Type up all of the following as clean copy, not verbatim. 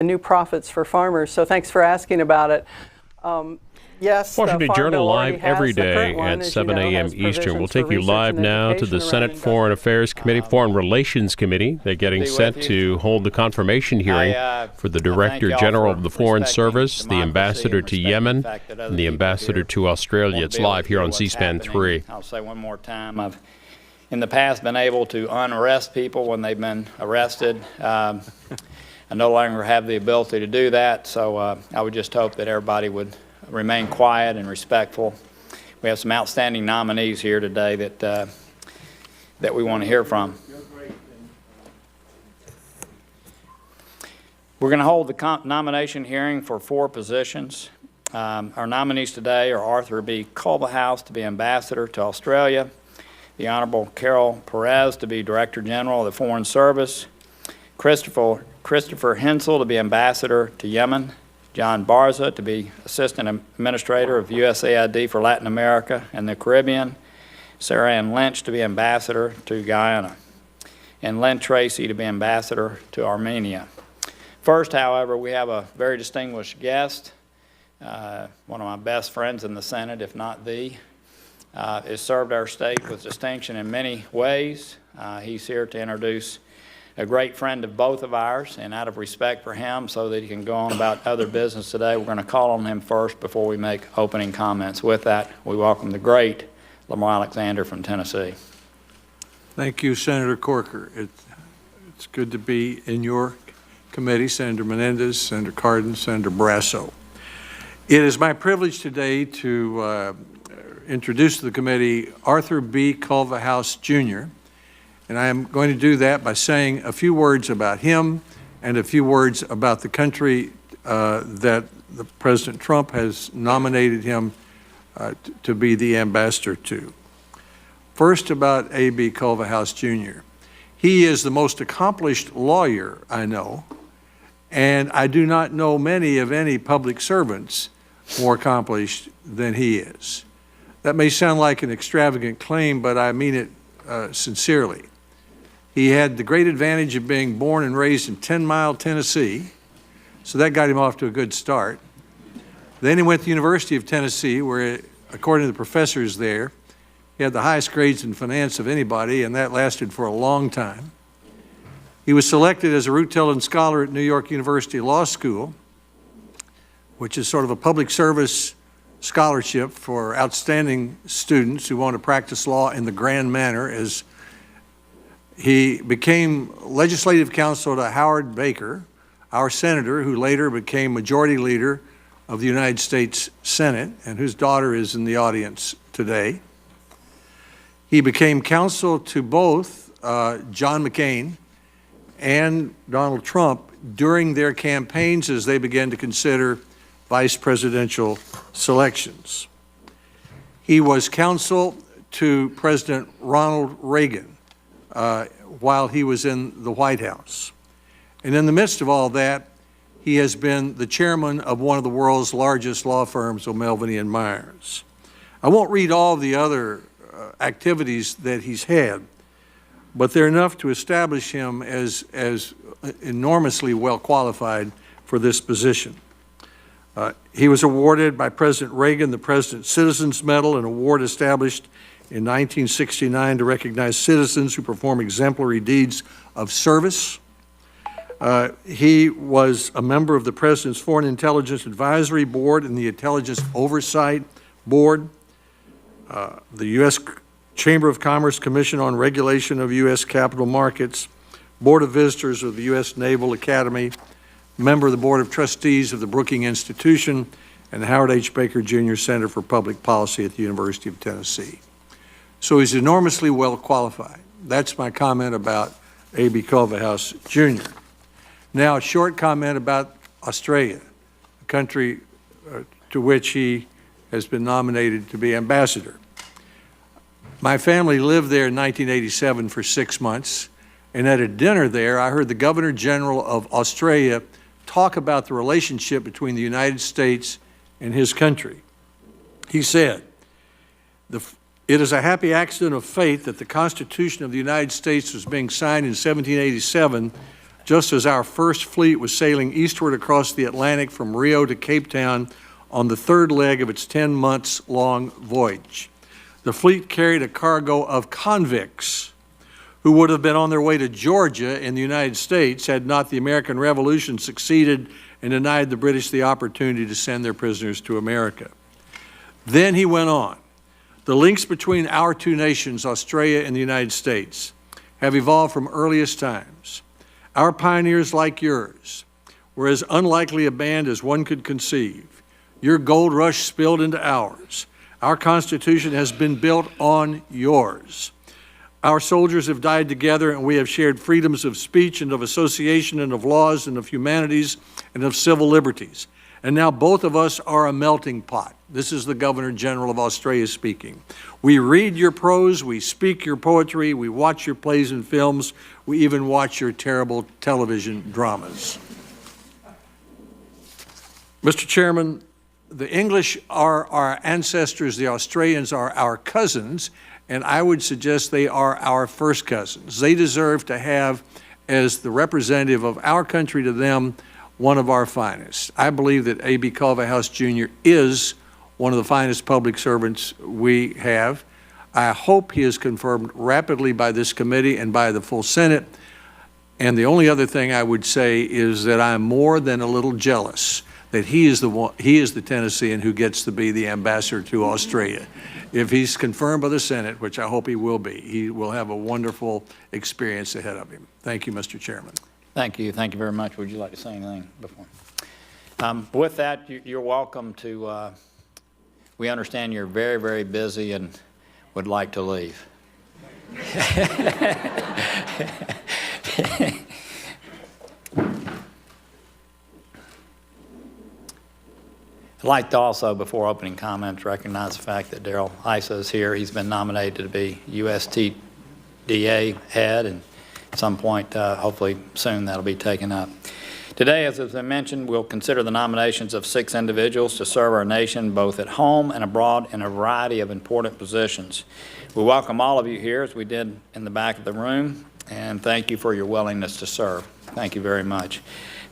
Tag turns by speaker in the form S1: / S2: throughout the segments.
S1: new profits for farmers. So thanks for asking about it. Yes,
S2: Washington Journal live every day at 7 a.m. Eastern. We'll take you live now to the Senate Foreign Affairs Committee, Foreign Relations Committee. They're getting set to hold the confirmation hearing for the Director General of the Foreign Service, the Ambassador to Yemen, and the Ambassador to Australia. It's live here on C-SPAN 3.
S3: I'll say one more time. I've in the past been able to unarrest people when they've been arrested. I no longer have the ability to do that, so I would just hope that everybody would remain quiet and respectful. We have some outstanding nominees here today that we want to hear from. We're going to hold the nomination hearing for 4 positions. Our nominees today are Arthur B. Culverhouse to be Ambassador to Australia, the Honorable Carol Perez to be Director General of the Foreign Service, Christopher Hensel to be Ambassador to Yemen, John Barza to be Assistant Administrator of USAID for Latin America and the Caribbean, Sarah Ann Lynch to be Ambassador to Guyana, and Lynn Tracy to be Ambassador to Armenia. First, however, we have a very distinguished guest, one of my best friends in the Senate, if not the, has served our state with distinction in many ways. He's here to introduce a great friend of both of ours, and out of respect for him so that he can go on about other business today, we're going to call on him first before we make opening comments. With that, we welcome the great Lamar Alexander from Tennessee.
S4: Thank you, Senator Corker. It's good to be in your committee, Senator Menendez, Senator Cardin, Senator Brasso. It is my privilege today to introduce to the committee Arthur B. Culverhouse, Jr., and I am going to do that by saying a few words about him and a few words about the country that President Trump has nominated him to be the ambassador to. First, about A.B. Culverhouse, Jr. He is the most accomplished lawyer I know, and I do not know many of any public servants more accomplished than he is. That may sound like an extravagant claim, but I mean it sincerely. He had the great advantage of being born and raised in 10 Mile, Tennessee, so that got him off to a good start. Then he went to the University of Tennessee, where, according to the professors there, he had the highest grades in finance of anybody, and that lasted for a long time. He was selected as a Reuteland Scholar at New York University Law School, which is sort of a public service scholarship for outstanding students who want to practice law in the grand manner. As he became legislative counsel to Howard Baker, our senator, who later became majority leader of the United States Senate, and whose daughter is in the audience today. He became counsel to both John McCain and Donald Trump during their campaigns as they began to consider vice presidential selections. He was counsel to President Ronald Reagan while he was in the White House. And in the midst of all that, he has been the chairman of one of the world's largest law firms, O'Melveny & Myers. I won't read all the other activities that he's had, but they're enough to establish him as enormously well qualified for this position. He was awarded by President Reagan the President's Citizens Medal, an award established in 1969 to recognize citizens who perform exemplary deeds of service. He was a member of the President's Foreign Intelligence Advisory Board and the Intelligence Oversight Board, the U.S. Chamber of Commerce Commission on Regulation of U.S. Capital Markets, Board of Visitors of the U.S. Naval Academy, member of the Board of Trustees of the Brookings Institution, and the Howard H. Baker Jr. Center for Public Policy at the University of Tennessee. So he's enormously well qualified. That's my comment about A.B. Culverhouse, Jr. Now, a short comment about Australia, a country to which he has been nominated to be ambassador. My family lived there in 1987 for 6 months, and at a dinner there, I heard the Governor General of Australia talk about the relationship between the United States and his country. He said, "It is a happy accident of fate that the Constitution of the United States was being signed in 1787 just as our first fleet was sailing eastward across the Atlantic from Rio to Cape Town on the third leg of its 10 months long voyage. The fleet carried a cargo of convicts who would have been on their way to Georgia in the United States had not the American Revolution succeeded and denied the British the opportunity to send their prisoners to America. Then he went on. The links between our two nations, Australia and the United States, have evolved from earliest times. Our pioneers, like yours, were as unlikely a band as one could conceive. Your gold rush spilled into ours. Our Constitution has been built on yours. Our soldiers have died together, and we have shared freedoms of speech and of association and of laws and of humanities and of civil liberties. And now both of us are a melting pot. This is the Governor General of Australia speaking. We read your prose, we speak your poetry, we watch your plays and films, we even watch your terrible television dramas. Mr. Chairman, the English are our ancestors, the Australians are our cousins, and I would suggest they are our first cousins. They deserve to have, as the representative of our country to them, one of our finest. I believe that A.B. Culverhouse Jr. is one of the finest public servants we have. I hope he is confirmed rapidly by this committee and by the full Senate. And the only other thing I would say is that I'm more than a little jealous that he is the Tennessean who gets to be the ambassador to Australia. If he's confirmed by the Senate, which I hope he will be, he will have a wonderful experience ahead of him. Thank you, Mr. Chairman.
S3: Thank you. Thank you very much. Would you like to say anything before? With that, you're welcome to, we understand you're very, very busy and would like to leave. I'd like to also, before opening comments, recognize the fact that Darrell Issa is here. He's been nominated to be USTDA head, and at some point, hopefully soon, that'll be taken up. Today, as I mentioned, we'll consider the nominations of 6 individuals to serve our nation both at home and abroad in a variety of important positions. We welcome all of you here, as we did in the back of the room, and thank you for your willingness to serve. Thank you very much.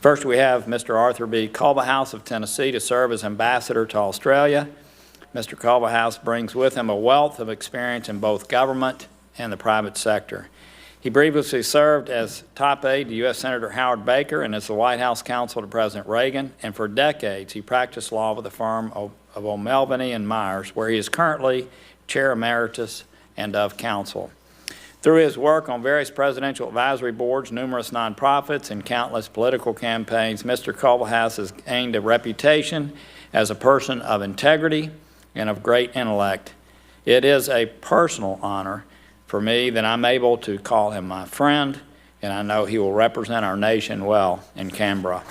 S3: First, we have Mr. Arthur B. Culverhouse of Tennessee to serve as ambassador to Australia. Mr. Culverhouse brings with him a wealth of experience in both government and the private sector. He previously served as top aide to U.S. Senator Howard Baker and as the White House counsel to President Reagan, and for decades he practiced law with the firm of O'Melveny and Myers, where he is currently chair emeritus and of counsel. Through his work on various presidential advisory boards, numerous nonprofits, and countless political campaigns, Mr. Culverhouse has gained a reputation as a person of integrity and of great intellect. It is a personal honor for me that I'm able to call him my friend, and I know he will represent our nation well in Canberra.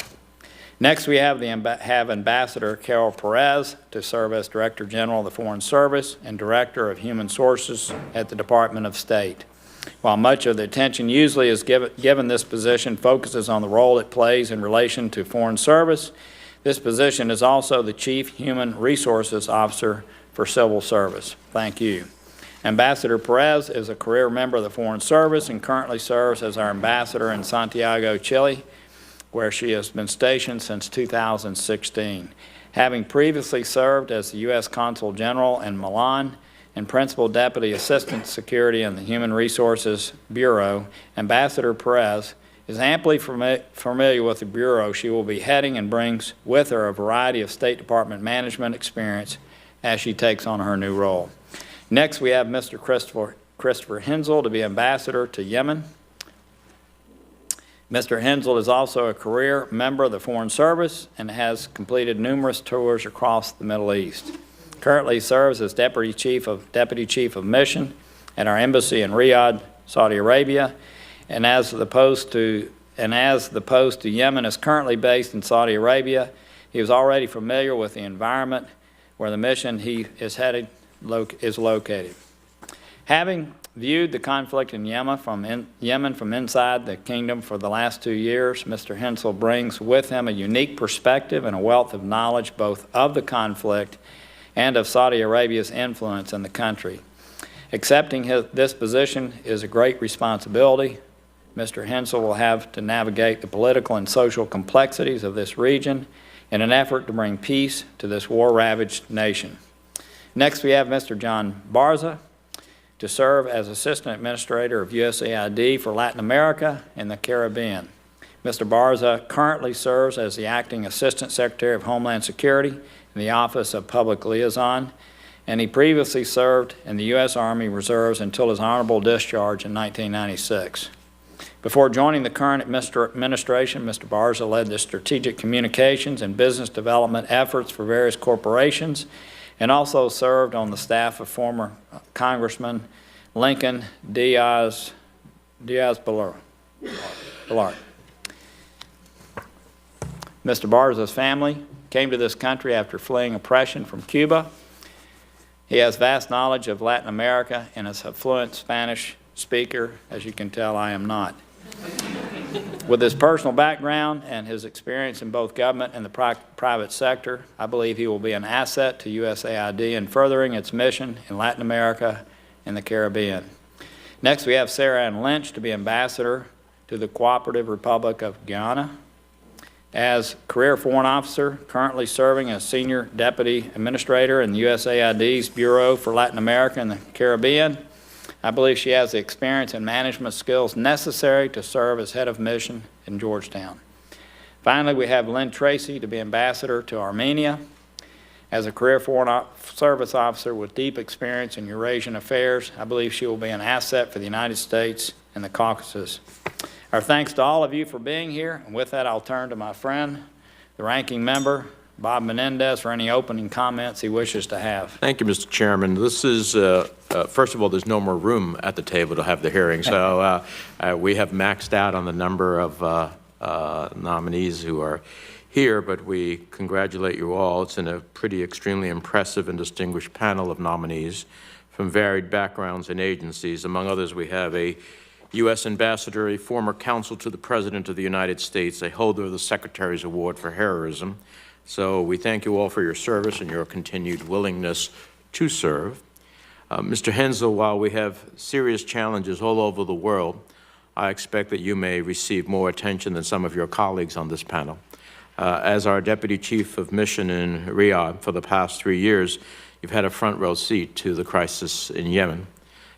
S3: Next, we have Ambassador Carol Perez to serve as Director General of the Foreign Service and Director of Human Sources at the Department of State. While much of the attention usually is given this position focuses on the role it plays in relation to foreign service, this position is also the Chief Human Resources Officer for Civil Service. Thank you. Ambassador Perez is a career member of the Foreign Service and currently serves as our ambassador in Santiago, Chile, where she has been stationed since 2016. Having previously served as the U.S. Consul General in Milan and Principal Deputy Assistant Security in the Human Resources Bureau, Ambassador Perez is amply familiar with the Bureau she will be heading and brings with her a variety of State Department management experience as she takes on her new role. Next, we have Mr. Christopher Hensel to be Ambassador to Yemen. Mr. Hensel is also a career member of the Foreign Service and has completed numerous tours across the Middle East. Currently serves as Deputy Chief of Mission at our embassy in Riyadh, Saudi Arabia, and as the post to Yemen is currently based in Saudi Arabia, he is already familiar with the environment where the mission he is headed is located. Having viewed the conflict in Yemen from inside the kingdom for the last 2 years, Mr. Hensel brings with him a unique perspective and a wealth of knowledge both of the conflict and of Saudi Arabia's influence in the country. Accepting this position is a great responsibility, Mr. Hensel will have to navigate the political and social complexities of this region in an effort to bring peace to this war-ravaged nation. Next, we have Mr. John Barza to serve as Assistant Administrator of USAID for Latin America and the Caribbean. Mr. Barza currently serves as the Acting Assistant Secretary of Homeland Security in the Office of Public Liaison, and he previously served in the U.S. Army Reserves until his honorable discharge in 1996. Before joining the current administration, Mr. Barza led the strategic communications and business development efforts for various corporations and also served on the staff of former Congressman Lincoln Diaz-Balart. Mr. Barza's family came to this country after fleeing oppression from Cuba. He has vast knowledge of Latin America and is a fluent Spanish speaker. As you can tell, I am not. With his personal background and his experience in both government and the private sector, I believe he will be an asset to USAID in furthering its mission in Latin America and the Caribbean. Next, we have Sarah Ann Lynch to be Ambassador to the Cooperative Republic of Guyana. As Career Foreign Officer, currently serving as Senior Deputy Administrator in USAID's Bureau for Latin America and the Caribbean, I believe she has the experience and management skills necessary to serve as Head of Mission in Georgetown. Finally, we have Lynn Tracy to be Ambassador to Armenia. As a Career Foreign Service Officer with deep experience in Eurasian affairs, I believe she will be an asset for the United States and the Caucasus. Our thanks to all of you for being here, and with that I'll turn to my friend, the Ranking Member, Bob Menendez, for any opening comments he wishes to have.
S5: Thank you, Mr. Chairman. This is, first of all, there's no more room at the table to have the hearing, so we have maxed out on the number of nominees who are here, but we congratulate you all. It's in a pretty extremely impressive and distinguished panel of nominees from varied backgrounds and agencies. Among others, we have a U.S. Ambassador, a former counsel to the President of the United States, a holder of the Secretary's Award for Heroism. So we thank you all for your service and your continued willingness to serve. Mr. Hensel, while we have serious challenges all over the world, I expect that you may receive more attention than some of your colleagues on this panel. As our Deputy Chief of Mission in Riyadh for the past 3 years, you've had a front row seat to the crisis in Yemen.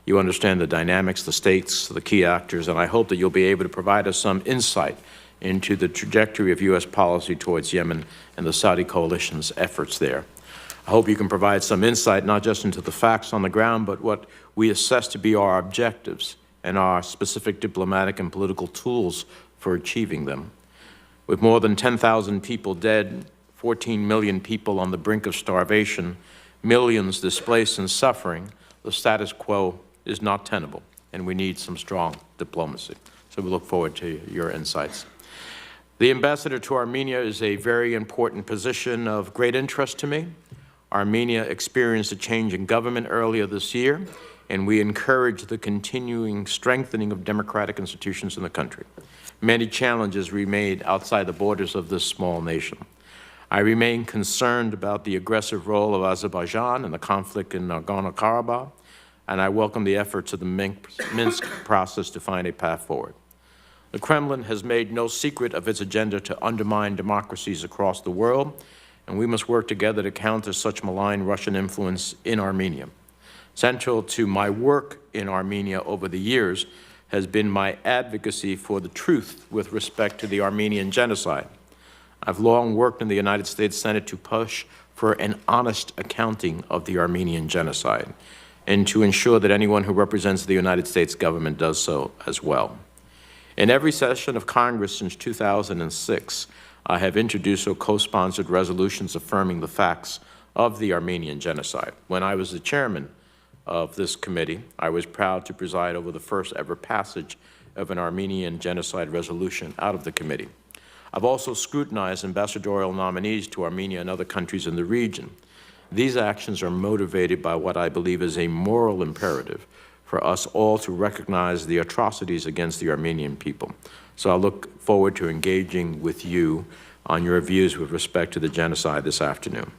S5: You understand the dynamics, the stakes, the key actors, and I hope that you'll be able to provide us some insight into the trajectory of U.S. policy towards Yemen and the Saudi coalition's efforts there. I hope you can provide some insight not just into the facts on the ground, but what we assess to be our objectives and our specific diplomatic and political tools for achieving them. With more than 10,000 people dead, 14 million people on the brink of starvation, millions displaced and suffering, the status quo is not tenable, and we need some strong diplomacy. So we look forward to your insights. The Ambassador to Armenia is a very important position of great interest to me. Armenia experienced a change in government earlier this year, and we encourage the continuing strengthening of democratic institutions in the country. Many challenges remain outside the borders of this small nation. I remain concerned about the aggressive role of Azerbaijan in the conflict in Nagorno-Karabakh, and I welcome the efforts of the Minsk process to find a path forward. The Kremlin has made no secret of its agenda to undermine democracies across the world, and we must work together to counter such malign Russian influence in Armenia. Central to my work in Armenia over the years has been my advocacy for the truth with respect to the Armenian genocide. I've long worked in the United States Senate to push for an honest accounting of the Armenian genocide and to ensure that anyone who represents the United States government does so as well. In every session of Congress since 2006, I have introduced or co-sponsored resolutions affirming the facts of the Armenian genocide. When I was the chairman of this committee, I was proud to preside over the first ever passage of an Armenian genocide resolution out of the committee. I've also scrutinized ambassadorial nominees to Armenia and other countries in the region. These actions are motivated by what I believe is a moral imperative for us all to recognize the atrocities against the Armenian people. So I look forward to engaging with you on your views with respect to the genocide this afternoon.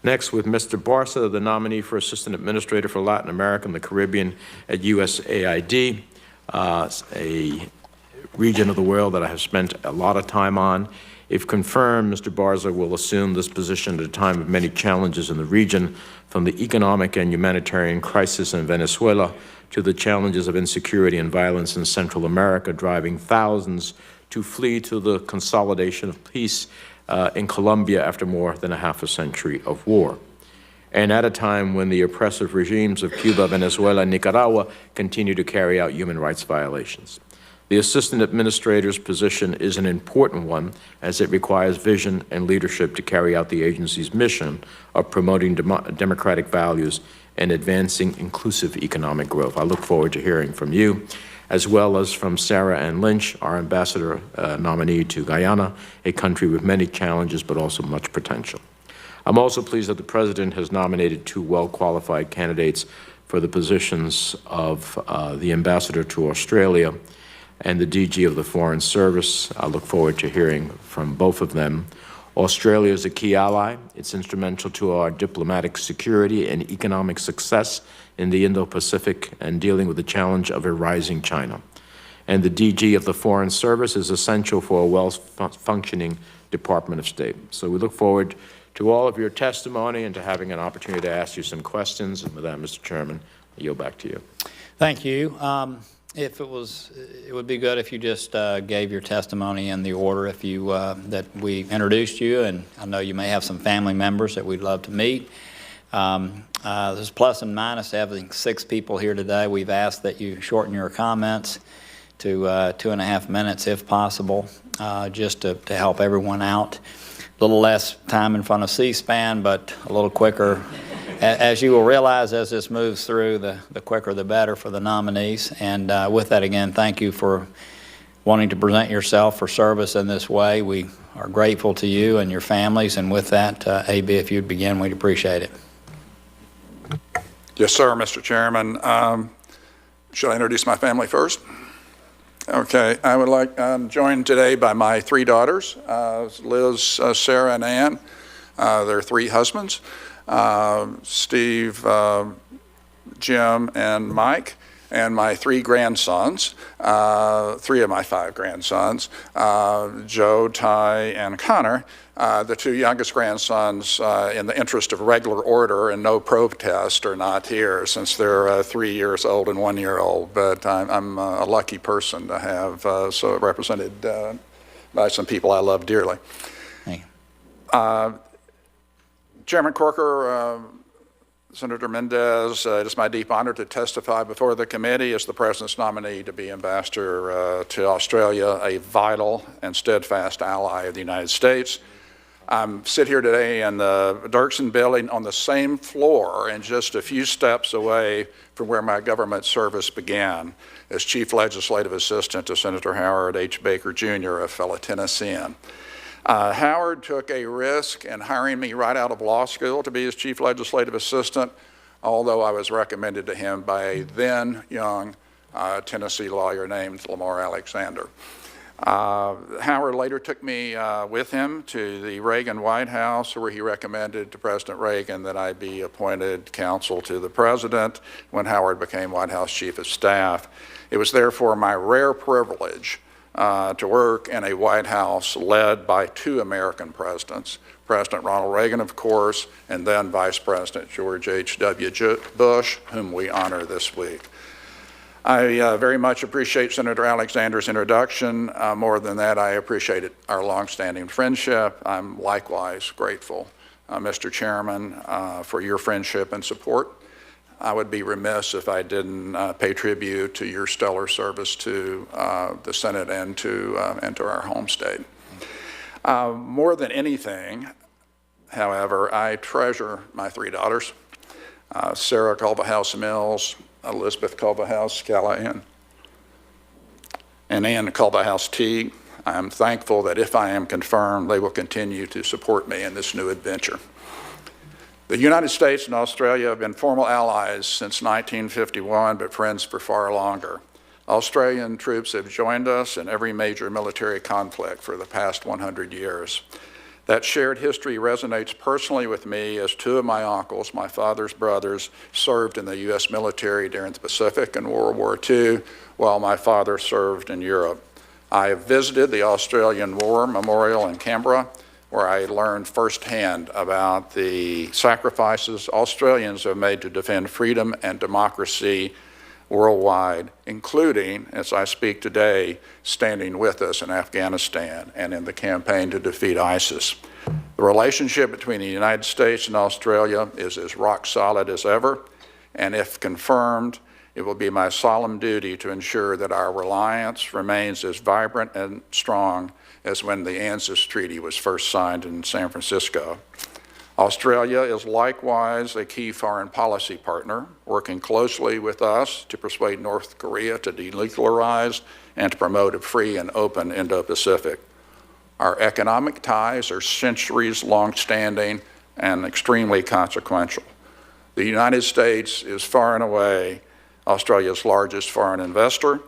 S5: Next, with Mr. Barza, the nominee for Assistant Administrator for Latin America and the Caribbean at USAID, a region of the world that I have spent a lot of time on. If confirmed, Mr. Barza will assume this position at a time of many challenges in the region, from the economic and humanitarian crisis in Venezuela to the challenges of insecurity and violence in Central America, driving thousands to flee to the consolidation of peace in Colombia after more than a half a century of war. And at a time when the oppressive regimes of Cuba, Venezuela, and Nicaragua continue to carry out human rights violations. The Assistant Administrator's position is an important one, as it requires vision and leadership to carry out the agency's mission of promoting democratic values and advancing inclusive economic growth. I look forward to hearing from you, as well as from Sarah Ann Lynch, our ambassador nominee to Guyana, a country with many challenges but also much potential. I'm also pleased that the President has nominated 2 well-qualified candidates for the positions of the ambassador to Australia and the DG of the Foreign Service. I look forward to hearing from both of them. Australia is a key ally. It's instrumental to our diplomatic security and economic success in the Indo-Pacific and dealing with the challenge of a rising China. And the DG of the Foreign Service is essential for a well-functioning Department of State. So we look forward to all of your testimony and to having an opportunity to ask you some questions. And with that, Mr. Chairman, I yield back to you.
S3: Thank you. It would be good if you just gave your testimony in the order that we introduced you, and I know you may have some family members that we'd love to meet. There's plus and minus having 6 people here today. We've asked that you shorten your comments to 2.5 minutes if possible, just to help everyone out. A little less time in front of C-SPAN, but a little quicker. As you will realize as this moves through, the quicker the better for the nominees. And with that, again, thank you for wanting to present yourself for service in this way. We are grateful to you and your families. And with that, AB, if you'd begin, we'd appreciate it.
S6: Yes, sir, Mr. Chairman. Should I introduce my family first? Okay, I'm joined today by my 3 daughters, Liz, Sarah, and Ann, their 3 husbands, Steve, Jim, and Mike, and my 3 grandsons, 3 of my 5 grandsons, Joe, Ty, and Connor, the 2 youngest grandsons, in the interest of regular order and no protest, are not here since they're 3 years old and 1 year old. But I'm a lucky person to have so represented by some people I love dearly.
S3: Thank you.
S6: Chairman Corker, Senator Mendez, it is my deep honor to testify before the committee as the President's nominee to be Ambassador to Australia, a vital and steadfast ally of the United States. I'm sit here today in the Dirksen building on the same floor and just a few steps away from where my government service began as Chief Legislative Assistant to Senator Howard H. Baker, Jr., a fellow Tennessean. Howard took a risk in hiring me right out of law school to be his chief legislative assistant, although I was recommended to him by a then young Tennessee lawyer named Lamar Alexander. Howard later took me with him to the Reagan White House, where he recommended to President Reagan that I be appointed counsel to the President when Howard became White House Chief of Staff. It was therefore my rare privilege to work in a White House led by 2 American presidents, President Ronald Reagan, of course, and then Vice President George H.W. Bush, whom we honor this week. I very much appreciate Senator Alexander's introduction. More than that, I appreciate our longstanding friendship. I'm likewise grateful, Mr. Chairman, for your friendship and support. I would be remiss if I didn't pay tribute to your stellar service to the Senate and to our home state. More than anything, however, I treasure my 3 daughters, Sarah Culverhouse Mills, Elizabeth Culverhouse Callahan, and Ann Culverhouse Teague. I am thankful that if I am confirmed, they will continue to support me in this new adventure. The United States and Australia have been formal allies since 1951, but friends for far longer. Australian troops have joined us in every major military conflict for the past 100 years. That shared history resonates personally with me, as 2 of my uncles, my father's brothers, served in the U.S. military during the Pacific and World War II, while my father served in Europe. I have visited the Australian War Memorial in Canberra, where I learned firsthand about the sacrifices Australians have made to defend freedom and democracy worldwide, including, as I speak today, standing with us in Afghanistan and in the campaign to defeat ISIS. The relationship between the United States and Australia is as rock solid as ever, and if confirmed, it will be my solemn duty to ensure that our alliance remains as vibrant and strong as when the ANZUS Treaty was first signed in San Francisco. Australia is likewise a key foreign policy partner, working closely with us to persuade North Korea to denuclearize and to promote a free and open Indo-Pacific. Our economic ties are centuries long-standing and extremely consequential. The United States is far and away Australia's largest foreign investor.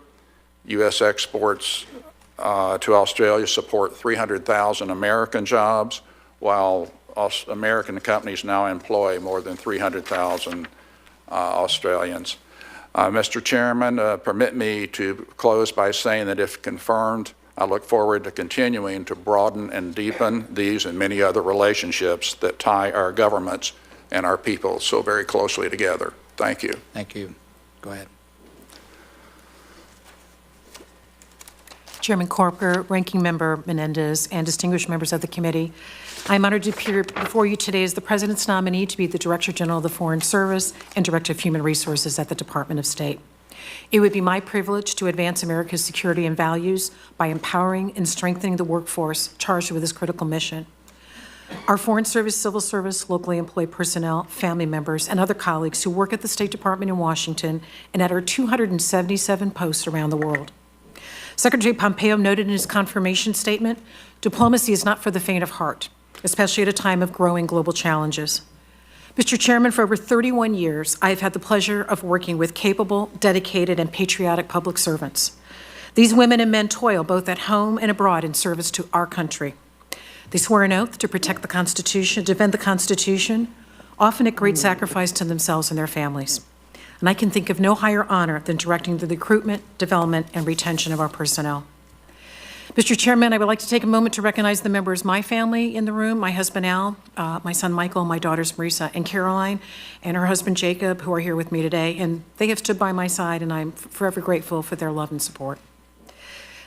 S6: U.S. exports to Australia support 300,000 American jobs, while American companies now employ more than 300,000 Australians. Mr. Chairman, permit me to close by saying that if confirmed, I look forward to continuing to broaden and deepen these and many other relationships that tie our governments and our people so very closely together. Thank you.
S3: Thank you. Go ahead.
S7: Chairman Corker, Ranking Member Menendez, and distinguished members of the committee, I am honored to appear before you today as the President's nominee to be the Director General of the Foreign Service and Director of Human Resources at the Department of State. It would be my privilege to advance America's security and values by empowering and strengthening the workforce charged with this critical mission. Our Foreign Service, Civil Service, locally employed personnel, family members, and other colleagues who work at the State Department in Washington and at our 277 posts around the world. Secretary Pompeo noted in his confirmation statement, diplomacy is not for the faint of heart, especially at a time of growing global challenges. Mr. Chairman, for over 31 years, I have had the pleasure of working with capable, dedicated, and patriotic public servants. These women and men toil both at home and abroad in service to our country. They swear an oath to protect the Constitution, defend the Constitution, often at great sacrifice to themselves and their families. And I can think of no higher honor than directing the recruitment, development, and retention of our personnel. Mr. Chairman, I would like to take a moment to recognize the members of my family in the room, my husband Al, my son Michael, my daughters Marisa and Caroline, and her husband Jacob, who are here with me today. And they have stood by my side, and I'm forever grateful for their love and support.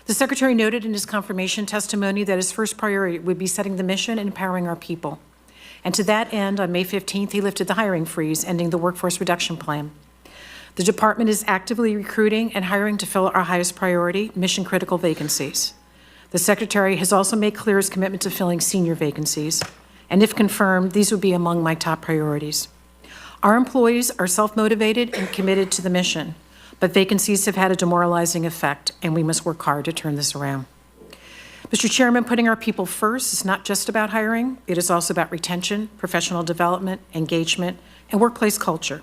S7: The Secretary noted in his confirmation testimony that his first priority would be setting the mission and empowering our people. And to that end, on May 15th, he lifted the hiring freeze, ending the workforce reduction plan. The department is actively recruiting and hiring to fill our highest priority, mission-critical vacancies. The Secretary has also made clear his commitment to filling senior vacancies, and if confirmed, these would be among my top priorities. Our employees are self-motivated and committed to the mission, but vacancies have had a demoralizing effect, and we must work hard to turn this around. Mr. Chairman, putting our people first is not just about hiring. It is also about retention, professional development, engagement, and workplace culture.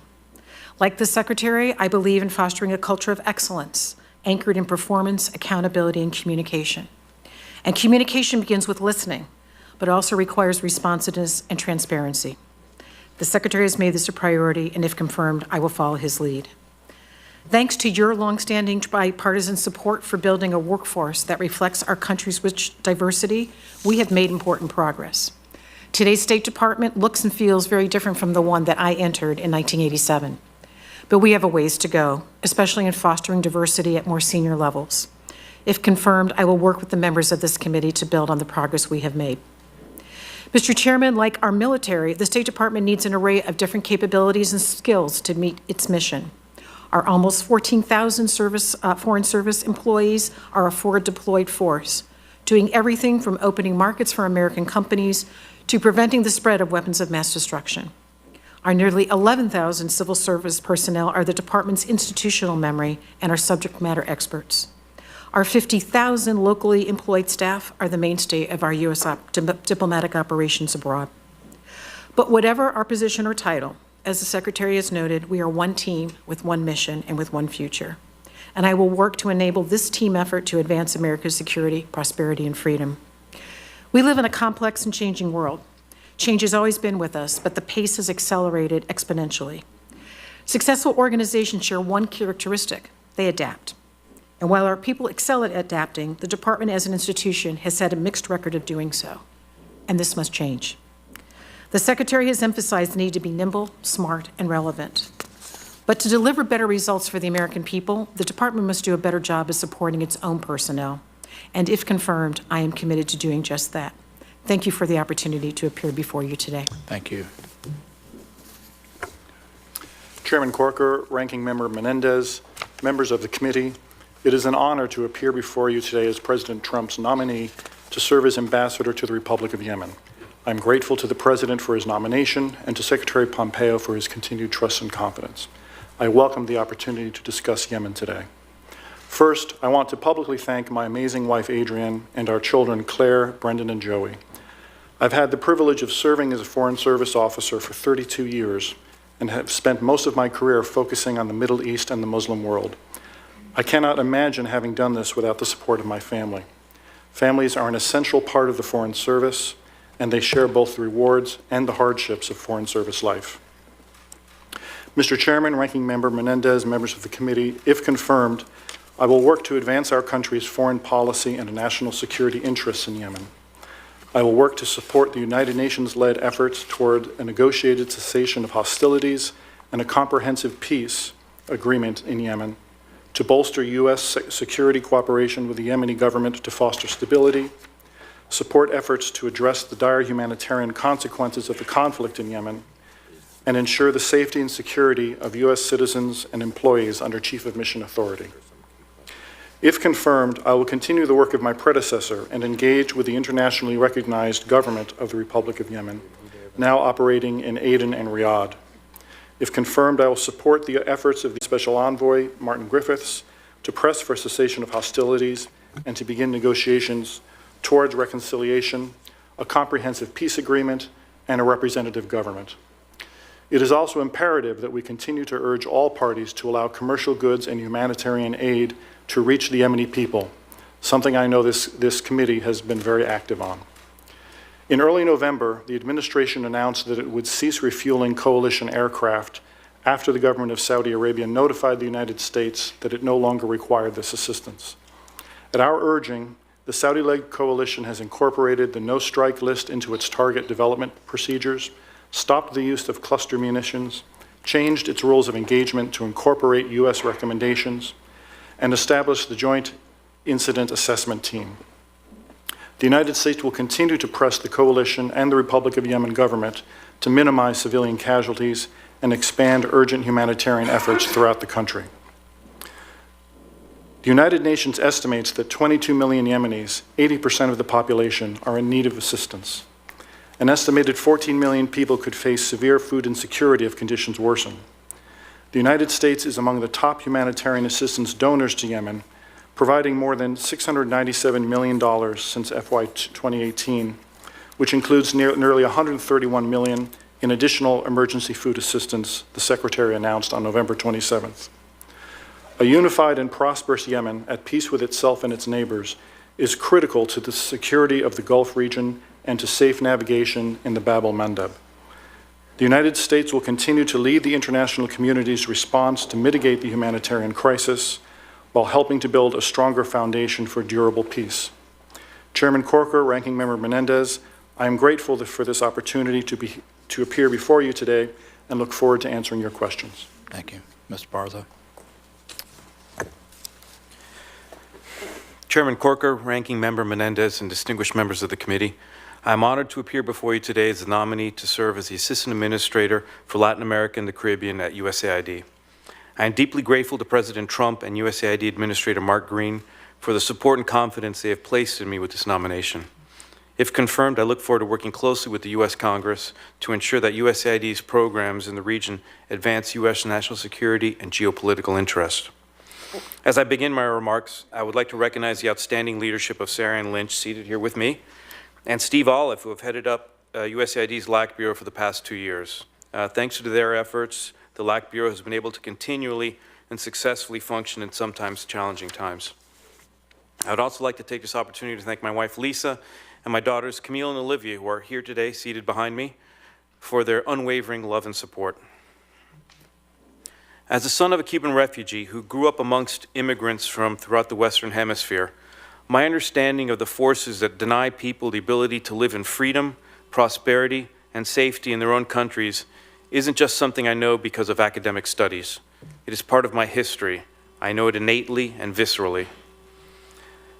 S7: Like the Secretary, I believe in fostering a culture of excellence, anchored in performance, accountability, and communication. And communication begins with listening, but also requires responsiveness and transparency. The Secretary has made this a priority, and if confirmed, I will follow his lead. Thanks to your longstanding bipartisan support for building a workforce that reflects our country's rich diversity, we have made important progress. Today's State Department looks and feels very different from the one that I entered in 1987. But we have a ways to go, especially in fostering diversity at more senior levels. If confirmed, I will work with the members of this committee to build on the progress we have made. Mr. Chairman, like our military, the State Department needs an array of different capabilities and skills to meet its mission. Our almost 14,000 Foreign Service employees are a forward-deployed force, doing everything from opening markets for American companies to preventing the spread of weapons of mass destruction. Our nearly 11,000 civil service personnel are the department's institutional memory and are subject matter experts. Our 50,000 locally employed staff are the mainstay of our U.S. diplomatic operations abroad. But whatever our position or title, as the Secretary has noted, we are one team with one mission and with one future. And I will work to enable this team effort to advance America's security, prosperity, and freedom. We live in a complex and changing world. Change has always been with us, but the pace has accelerated exponentially. Successful organizations share one characteristic: they adapt. And while our people excel at adapting, the department as an institution has had a mixed record of doing so, and this must change. The Secretary has emphasized the need to be nimble, smart, and relevant. But to deliver better results for the American people, the department must do a better job of supporting its own personnel. And if confirmed, I am committed to doing just that. Thank you for the opportunity to appear before you today.
S6: Thank you.
S8: Chairman Corker, Ranking Member Menendez, members of the committee, it is an honor to appear before you today as President Trump's nominee to serve as ambassador to the Republic of Yemen. I'm grateful to the President for his nomination and to Secretary Pompeo for his continued trust and confidence. I welcome the opportunity to discuss Yemen today. First, I want to publicly thank my amazing wife, Adrienne, and our children, Claire, Brendan, and Joey. I've had the privilege of serving as a Foreign Service officer for 32 years and have spent most of my career focusing on the Middle East and the Muslim world. I cannot imagine having done this without the support of my family. Families are an essential part of the Foreign Service, and they share both the rewards and the hardships of Foreign Service life. Mr. Chairman, Ranking Member Menendez, members of the committee, if confirmed, I will work to advance our country's foreign policy and national security interests in Yemen. I will work to support the United Nations-led efforts toward a negotiated cessation of hostilities and a comprehensive peace agreement in Yemen, to bolster U.S. security cooperation with the Yemeni government to foster stability, support efforts to address the dire humanitarian consequences of the conflict in Yemen, and ensure the safety and security of U.S. citizens and employees under Chief of Mission Authority. If confirmed, I will continue the work of my predecessor and engage with the internationally recognized government of the Republic of Yemen, now operating in Aden and Riyadh. If confirmed, I will support the efforts of the Special Envoy, Martin Griffiths, to press for cessation of hostilities and to begin negotiations towards reconciliation, a comprehensive peace agreement, and a representative government. It is also imperative that we continue to urge all parties to allow commercial goods and humanitarian aid to reach the Yemeni people, something I know this committee has been very active on. In early November, the administration announced that it would cease refueling coalition aircraft after the government of Saudi Arabia notified the United States that it no longer required this assistance. At our urging, the Saudi-led coalition has incorporated the no-strike list into its target development procedures, stopped the use of cluster munitions, changed its rules of engagement to incorporate U.S. recommendations, and established the Joint Incident Assessment Team. The United States will continue to press the coalition and the Republic of Yemen government to minimize civilian casualties and expand urgent humanitarian efforts throughout the country. The United Nations estimates that 22 million Yemenis, 80% of the population, are in need of assistance. An estimated 14 million people could face severe food insecurity if conditions worsen. The United States is among the top humanitarian assistance donors to Yemen, providing more than $697 million since FY 2018, which includes nearly $131 million in additional emergency food assistance the Secretary announced on November 27th. A unified and prosperous Yemen, at peace with itself and its neighbors, is critical to the security of the Gulf region and to safe navigation in the Bab el-Mandeb. The United States will continue to lead the international community's response to mitigate the humanitarian crisis, while helping to build a stronger foundation for durable peace. Chairman Corker, Ranking Member Menendez, I am grateful for this opportunity to appear before you today and look forward to answering your questions.
S6: Thank you. Mr. Barza.
S9: Chairman Corker, Ranking Member Menendez, and distinguished members of the committee, I am honored to appear before you today as the nominee to serve as the Assistant Administrator for Latin America and the Caribbean at USAID. I am deeply grateful to President Trump and USAID Administrator Mark Green for the support and confidence they have placed in me with this nomination. If confirmed, I look forward to working closely with the U.S. Congress to ensure that USAID's programs in the region advance U.S. national security and geopolitical interest. As I begin my remarks, I would like to recognize the outstanding leadership of Sarah Ann Lynch, seated here with me, and Steve Olive, who have headed up USAID's LAC Bureau for the past 2 years. Thanks to their efforts, the LAC Bureau has been able to continually and successfully function in sometimes challenging times. I would also like to take this opportunity to thank my wife, Lisa, and my daughters, Camille and Olivia, who are here today, seated behind me, for their unwavering love and support. As the son of a Cuban refugee who grew up amongst immigrants from throughout the Western Hemisphere, my understanding of the forces that deny people the ability to live in freedom, prosperity, and safety in their own countries isn't just something I know because of academic studies. It is part of my history. I know it innately and viscerally.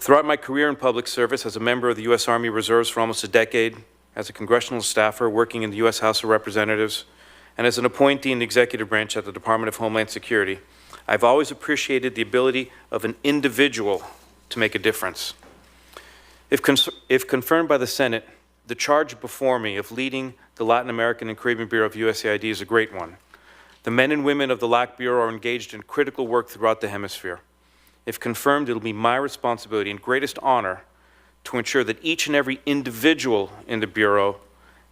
S9: Throughout my career in public service as a member of the U.S. Army Reserves for almost a decade, as a congressional staffer working in the U.S. House of Representatives, and as an appointee in the executive branch at the Department of Homeland Security, I've always appreciated the ability of an individual to make a difference. If confirmed by the Senate, the charge before me of leading the Latin American and Caribbean Bureau of USAID is a great one. The men and women of the LAC Bureau are engaged in critical work throughout the hemisphere. If confirmed, it'll be my responsibility and greatest honor to ensure that each and every individual in the Bureau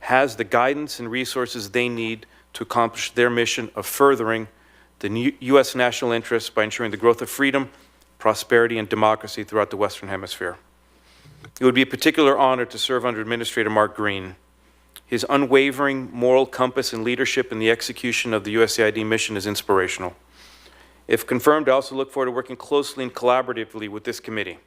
S9: has the guidance and resources they need to accomplish their mission of furthering the U.S. national interests by ensuring the growth of freedom, prosperity, and democracy throughout the Western Hemisphere. It would be a particular honor to serve under Administrator Mark Green. His unwavering moral compass and leadership in the execution of the USAID mission is inspirational. If confirmed, I also look forward to working closely and collaboratively with this committee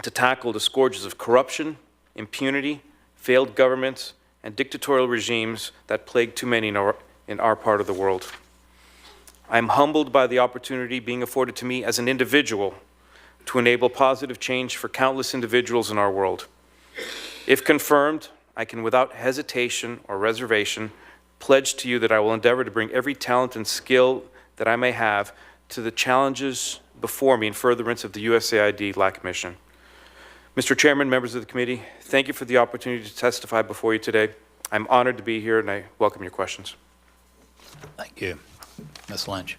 S9: to tackle the scourges of corruption, impunity, failed governments, and dictatorial regimes that plague too many in our part of the world. I am humbled by the opportunity being afforded to me as an individual to enable positive change for countless individuals in our world. If confirmed, I can without hesitation or reservation pledge to you that I will endeavor to bring every talent and skill that I may have to the challenges before me in furtherance of the USAID LAC mission. Mr. Chairman, members of the committee, thank you for the opportunity to testify before you today. I'm honored to be here, and I welcome your questions.
S10: Thank you. Ms. Lynch.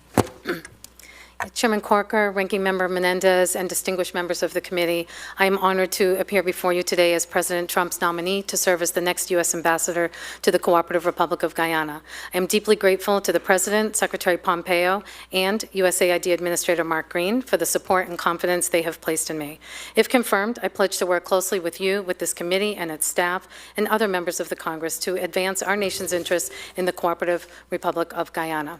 S11: Chairman Corker, Ranking Member Menendez, and distinguished members of the committee, I am honored to appear before you today as President Trump's nominee to serve as the next U.S. Ambassador to the Cooperative Republic of Guyana. I am deeply grateful to the President, Secretary Pompeo, and USAID Administrator Mark Green for the support and confidence they have placed in me. If confirmed, I pledge to work closely with you, with this committee and its staff, and other members of the Congress to advance our nation's interests in the Cooperative Republic of Guyana.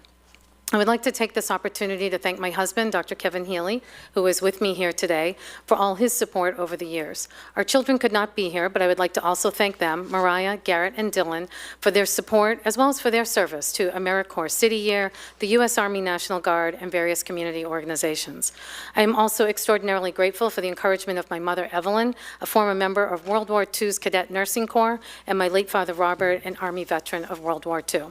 S11: I would like to take this opportunity to thank my husband, Dr. Kevin Healy, who is with me here today, for all his support over the years. Our children could not be here, but I would like to also thank them, Mariah, Garrett, and Dylan, for their support as well as for their service to AmeriCorps City Year, the U.S. Army National Guard, and various community organizations. I am also extraordinarily grateful for the encouragement of my mother, Evelyn, a former member of World War II's Cadet Nursing Corps, and my late father, Robert, an Army veteran of World War II.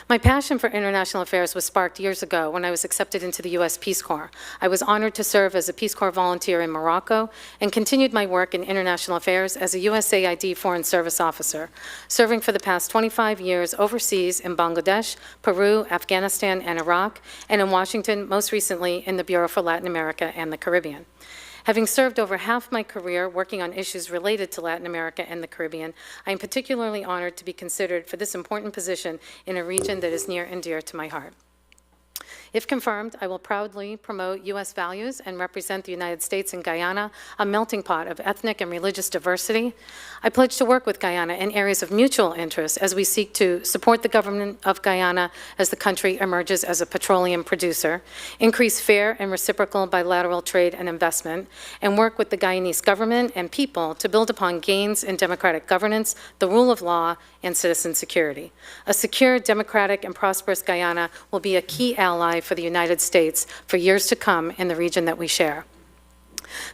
S11: My passion for international affairs was sparked years ago when I was accepted into the U.S. Peace Corps. I was honored to serve as a Peace Corps volunteer in Morocco and continued my work in international affairs as a USAID Foreign Service officer, serving for the past 25 years overseas in Bangladesh, Peru, Afghanistan, and Iraq, and in Washington, most recently in the Bureau for Latin America and the Caribbean. Having served over half my career working on issues related to Latin America and the Caribbean, I am particularly honored to be considered for this important position in a region that is near and dear to my heart. If confirmed, I will proudly promote U.S. values and represent the United States in Guyana, a melting pot of ethnic and religious diversity. I pledge to work with Guyana in areas of mutual interest as we seek to support the government of Guyana as the country emerges as a petroleum producer, increase fair and reciprocal bilateral trade and investment, and work with the Guyanese government and people to build upon gains in democratic governance, the rule of law, and citizen security. A secure, democratic, and prosperous Guyana will be a key ally for the United States for years to come in the region that we share.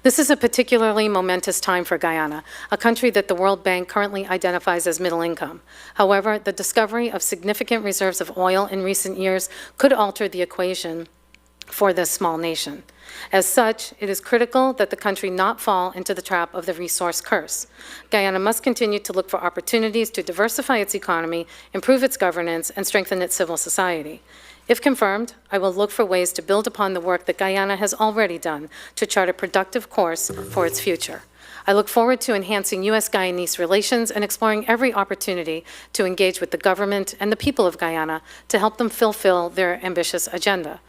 S11: This is a particularly momentous time for Guyana, a country that the World Bank currently identifies as middle income. However, the discovery of significant reserves of oil in recent years could alter the equation for this small nation. As such, it is critical that the country not fall into the trap of the resource curse. Guyana must continue to look for opportunities to diversify its economy, improve its governance, and strengthen its civil society. If confirmed, I will look for ways to build upon the work that Guyana has already done to chart a productive course for its future. I look forward to enhancing U.S.-Guyanese relations and exploring every opportunity to engage with the government and the people of Guyana to help them fulfill their ambitious agenda.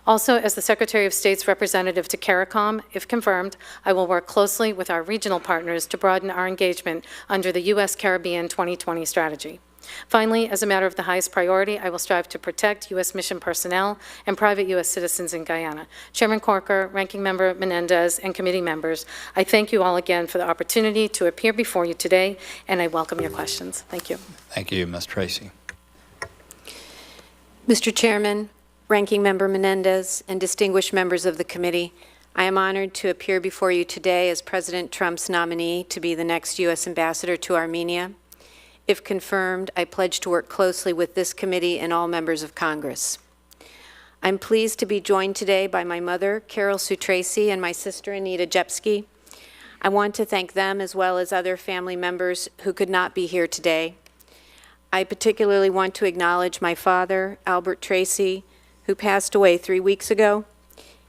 S11: Also, as the Secretary of State's representative to CARICOM, if confirmed, I will work closely with our regional partners to broaden our engagement under the U.S. Caribbean 2020 strategy. Finally, as a matter of the highest priority, I will strive to protect U.S. mission personnel and private U.S. citizens in Guyana. Chairman Corker, Ranking Member Menendez, and committee members, I thank you all again for the opportunity to appear before you today, and I welcome your questions. Thank you.
S10: Thank you, Ms. Tracy.
S12: Mr. Chairman, Ranking Member Menendez, and distinguished members of the committee, I am honored to appear before you today as President Trump's nominee to be the next U.S. Ambassador to Armenia. If confirmed, I pledge to work closely with this committee and all members of Congress. I'm pleased to be joined today by my mother, Carol Sue Tracy, and my sister, Anita Jepsky. I want to thank them as well as other family members who could not be here today. I particularly want to acknowledge my father, Albert Tracy, who passed away 3 weeks ago.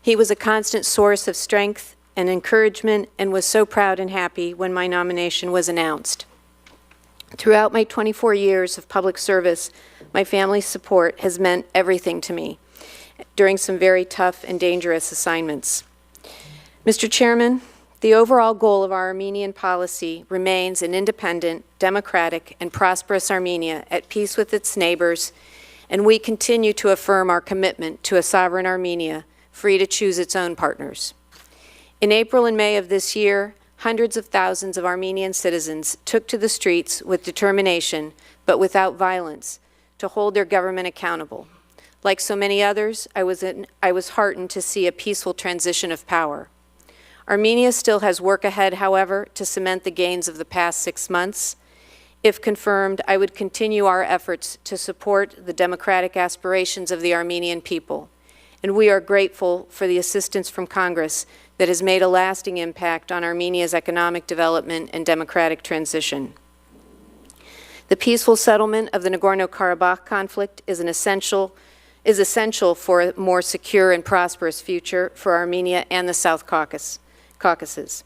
S12: He was a constant source of strength and encouragement and was so proud and happy when my nomination was announced. Throughout my 24 years of public service, my family's support has meant everything to me during some very tough and dangerous assignments. Mr. Chairman, the overall goal of our Armenian policy remains an independent, democratic, and prosperous Armenia at peace with its neighbors, and we continue to affirm our commitment to a sovereign Armenia free to choose its own partners. In April and May of this year, hundreds of thousands of Armenian citizens took to the streets with determination, but without violence, to hold their government accountable. Like so many others, I was heartened to see a peaceful transition of power. Armenia still has work ahead, however, to cement the gains of the past 6 months. If confirmed, I would continue our efforts to support the democratic aspirations of the Armenian people, and we are grateful for the assistance from Congress that has made a lasting impact on Armenia's economic development and democratic transition. The peaceful settlement of the Nagorno-Karabakh conflict is essential for a more secure and prosperous future for Armenia and the South Caucasus.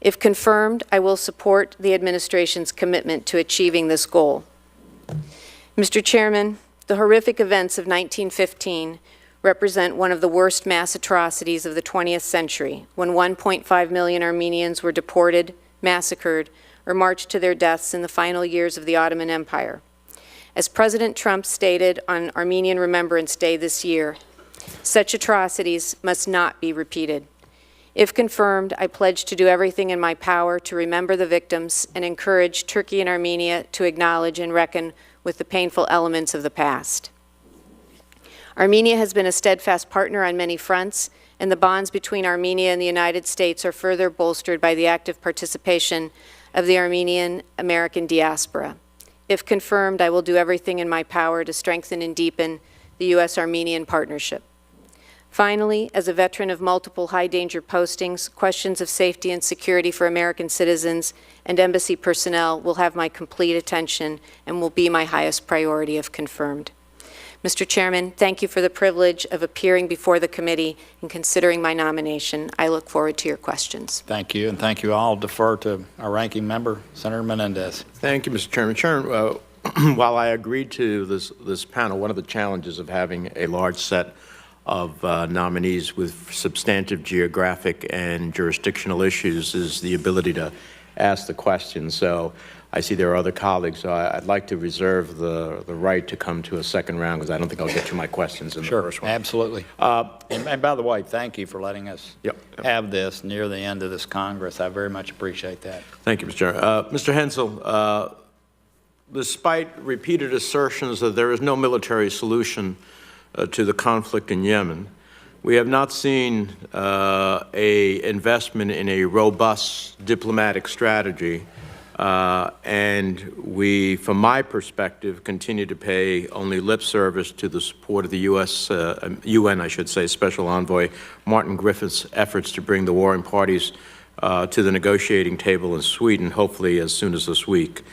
S12: If confirmed, I will support the administration's commitment to achieving this goal. Mr. Chairman, the horrific events of 1915 represent one of the worst mass atrocities of the 20th century, when 1.5 million Armenians were deported, massacred, or marched to their deaths in the final years of the Ottoman Empire. As President Trump stated on Armenian Remembrance Day this year, such atrocities must not be repeated. If confirmed, I pledge to do everything in my power to remember the victims and encourage Turkey and Armenia to acknowledge and reckon with the painful elements of the past. Armenia has been a steadfast partner on many fronts, and the bonds between Armenia and the United States are further bolstered by the active participation of the Armenian American diaspora. If confirmed, I will do everything in my power to strengthen and deepen the U.S.-Armenian partnership. Finally, as a veteran of multiple high-danger postings, questions of safety and security for American citizens and embassy personnel will have my complete attention and will be my highest priority if confirmed. Mr. Chairman, thank you for the privilege of appearing before the committee and considering my nomination. I look forward to your questions.
S3: Thank you, and thank you all. I'll defer to our ranking member, Senator Menendez.
S5: Thank you, Mr. Chairman. Chairman, while I agreed to this panel, one of the challenges of having a large set of nominees with substantive geographic and jurisdictional issues is the ability to ask the questions. So I see there are other colleagues, so I'd like to reserve the right to come to a second round because I don't think I'll get to my questions in the first one.
S3: Absolutely. And by the way, thank you for letting us have this near the end of this Congress. I very much appreciate that.
S5: Thank you, Mr. Chair. Mr. Hensel, despite repeated assertions that there is no military solution to the conflict in Yemen, we have not seen an investment in a robust diplomatic strategy. And we, from my perspective, continue to pay only lip service to the support of the UN, I should say, Special Envoy Martin Griffiths' efforts to bring the warring parties to the negotiating table in Sweden, hopefully as soon as this week.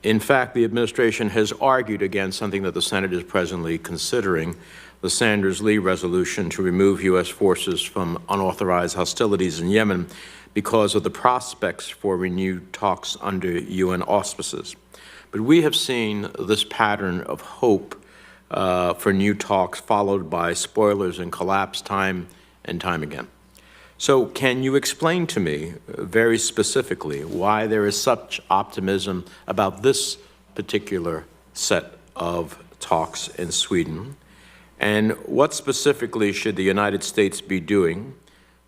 S5: In fact, the administration has argued against something that the Senate is presently considering, the Sanders-Lee resolution to remove U.S. forces from unauthorized hostilities in Yemen because of the prospects for renewed talks under UN auspices. But we have seen this pattern of hope for new talks followed by spoilers and collapse time and time again. So can you explain to me very specifically why there is such optimism about this particular set of talks in Sweden? And what specifically should the United States be doing?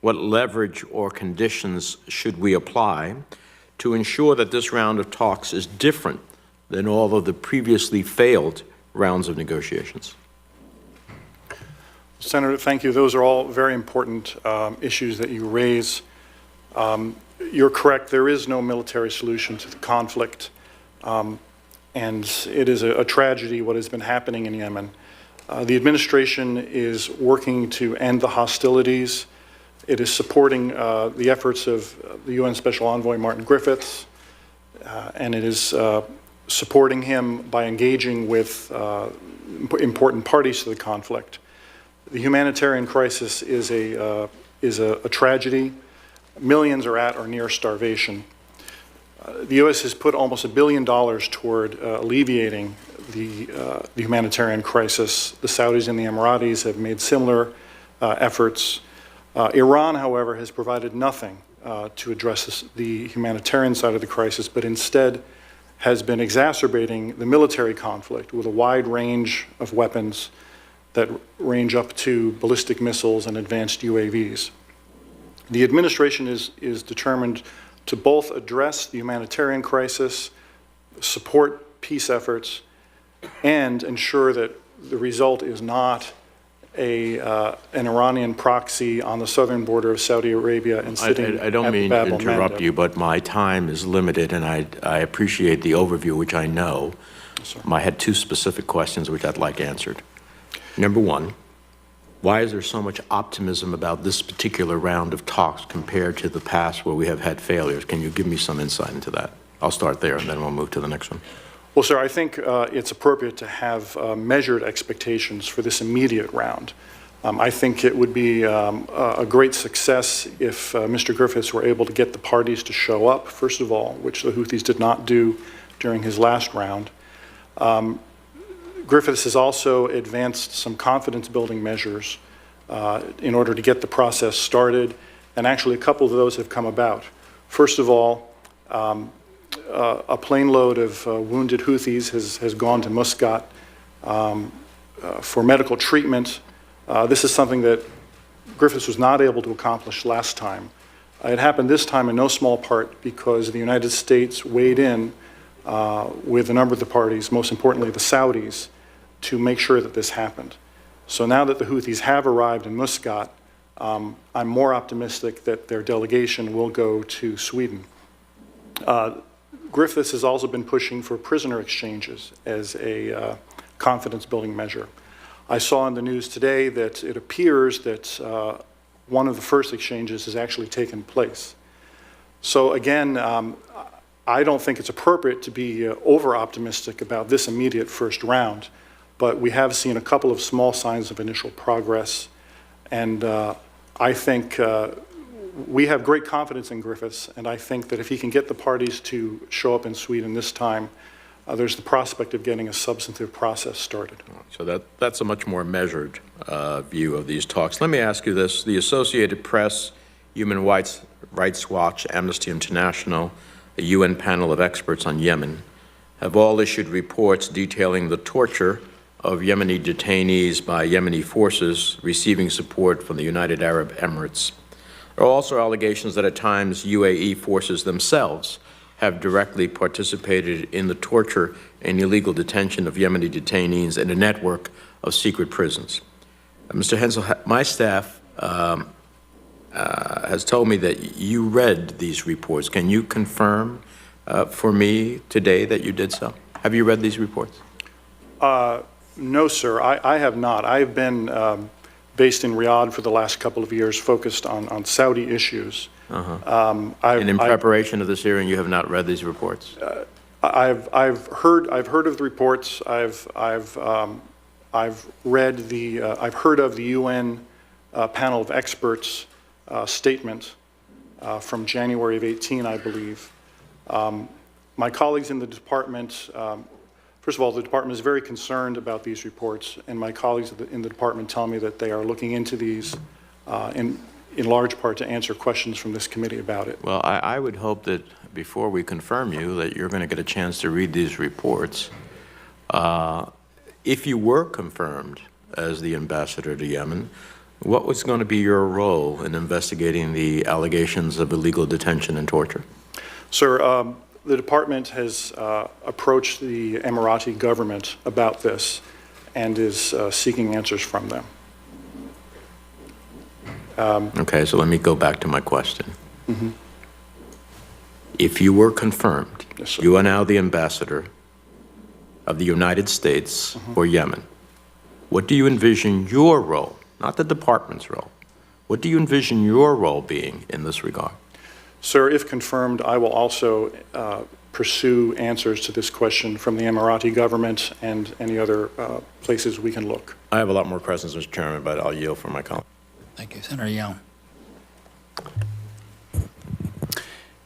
S5: What leverage or conditions should we apply to ensure that this round of talks is different than all of the previously failed rounds of negotiations?
S8: Senator, thank you. Those are all very important issues that you raise. You're correct. There is no military solution to the conflict, and it is a tragedy what has been happening in Yemen. The administration is working to end the hostilities. It is supporting the efforts of the UN Special Envoy Martin Griffiths, and it is supporting him by engaging with important parties to the conflict. The humanitarian crisis is a tragedy. Millions are at or near starvation. The U.S. has put almost $1 billion toward alleviating the humanitarian crisis. The Saudis and the Emiratis have made similar efforts. Iran, however, has provided nothing to address the humanitarian side of the crisis, but instead has been exacerbating the military conflict with a wide range of weapons that range up to ballistic missiles and advanced UAVs. The administration is determined to both address the humanitarian crisis, support peace efforts, and ensure that the result is not an Iranian proxy on the southern border of Saudi Arabia and sitting
S5: I don't mean to interrupt you, but my time is limited, and I appreciate the overview, which I know.
S8: Yes,
S5: I had two specific questions which I'd like answered. Number one, why is there so much optimism about this particular round of talks compared to the past where we have had failures? Can you give me some insight into that? I'll start there, and then we'll move to the next one.
S8: Well, sir, I think it's appropriate to have measured expectations for this immediate round. I think it would be a great success if Mr. Griffiths were able to get the parties to show up, first of all, which the Houthis did not do during his last round. Griffiths has also advanced some confidence-building measures in order to get the process started, and actually a couple of those have come about. First of all, a plane load of wounded Houthis has gone to Muscat for medical treatment. This is something that Griffiths was not able to accomplish last time. It happened this time in no small part because the United States weighed in with a number of the parties, most importantly the Saudis, to make sure that this happened. So now that the Houthis have arrived in Muscat, I'm more optimistic that their delegation will go to Sweden. Griffiths has also been pushing for prisoner exchanges as a confidence-building measure. I saw in the news today that it appears that one of the first exchanges has actually taken place. So again, I don't think it's appropriate to be over-optimistic about this immediate first round, but we have seen a couple of small signs of initial progress, and I think we have great confidence in Griffiths, and I think that if he can get the parties to show up in Sweden this time, there's the prospect of getting a substantive process started.
S5: So that's a much more measured view of these talks. Let me ask you this. The Associated Press, Human Rights Watch, Amnesty International, a UN panel of experts on Yemen, have all issued reports detailing the torture of Yemeni detainees by Yemeni forces receiving support from the United Arab Emirates. There are also allegations that at times UAE forces themselves have directly participated in the torture and illegal detention of Yemeni detainees in a network of secret prisons. Mr. Hensel, my staff has told me that you read these reports. Can you confirm for me today that you did so? Have you read these reports?
S8: No, sir, I have not. I have been based in Riyadh for the last couple of years, focused on Saudi issues.
S5: And in preparation of this hearing, you have not read these reports?
S8: I've heard of the reports. I've read the I've heard of the UN panel of experts statement from January of 18, I believe. My colleagues in the department. First of all, the department is very concerned about these reports, and my colleagues in the department tell me that they are looking into these in large part to answer questions from this committee about it.
S5: Well, I would hope that before we confirm you, that you're going to get a chance to read these reports. If you were confirmed as the ambassador to Yemen, what was going to be your role in investigating the allegations of illegal detention and torture?
S8: Sir, the department has approached the Emirati government about this and is seeking answers from them.
S5: Okay, so let me go back to my question.
S8: Mm-hmm.
S5: If you were confirmed,
S8: Yes, sir.
S5: you are now the ambassador of the United States for Yemen. What do you envision your role, not the department's role, what do you envision your role being in this regard?
S8: Sir, if confirmed, I will also pursue answers to this question from the Emirati government and any other places we can look.
S5: I have a lot more questions, Mr. Chairman, but I'll yield for my colleague.
S10: Thank you. Senator Young.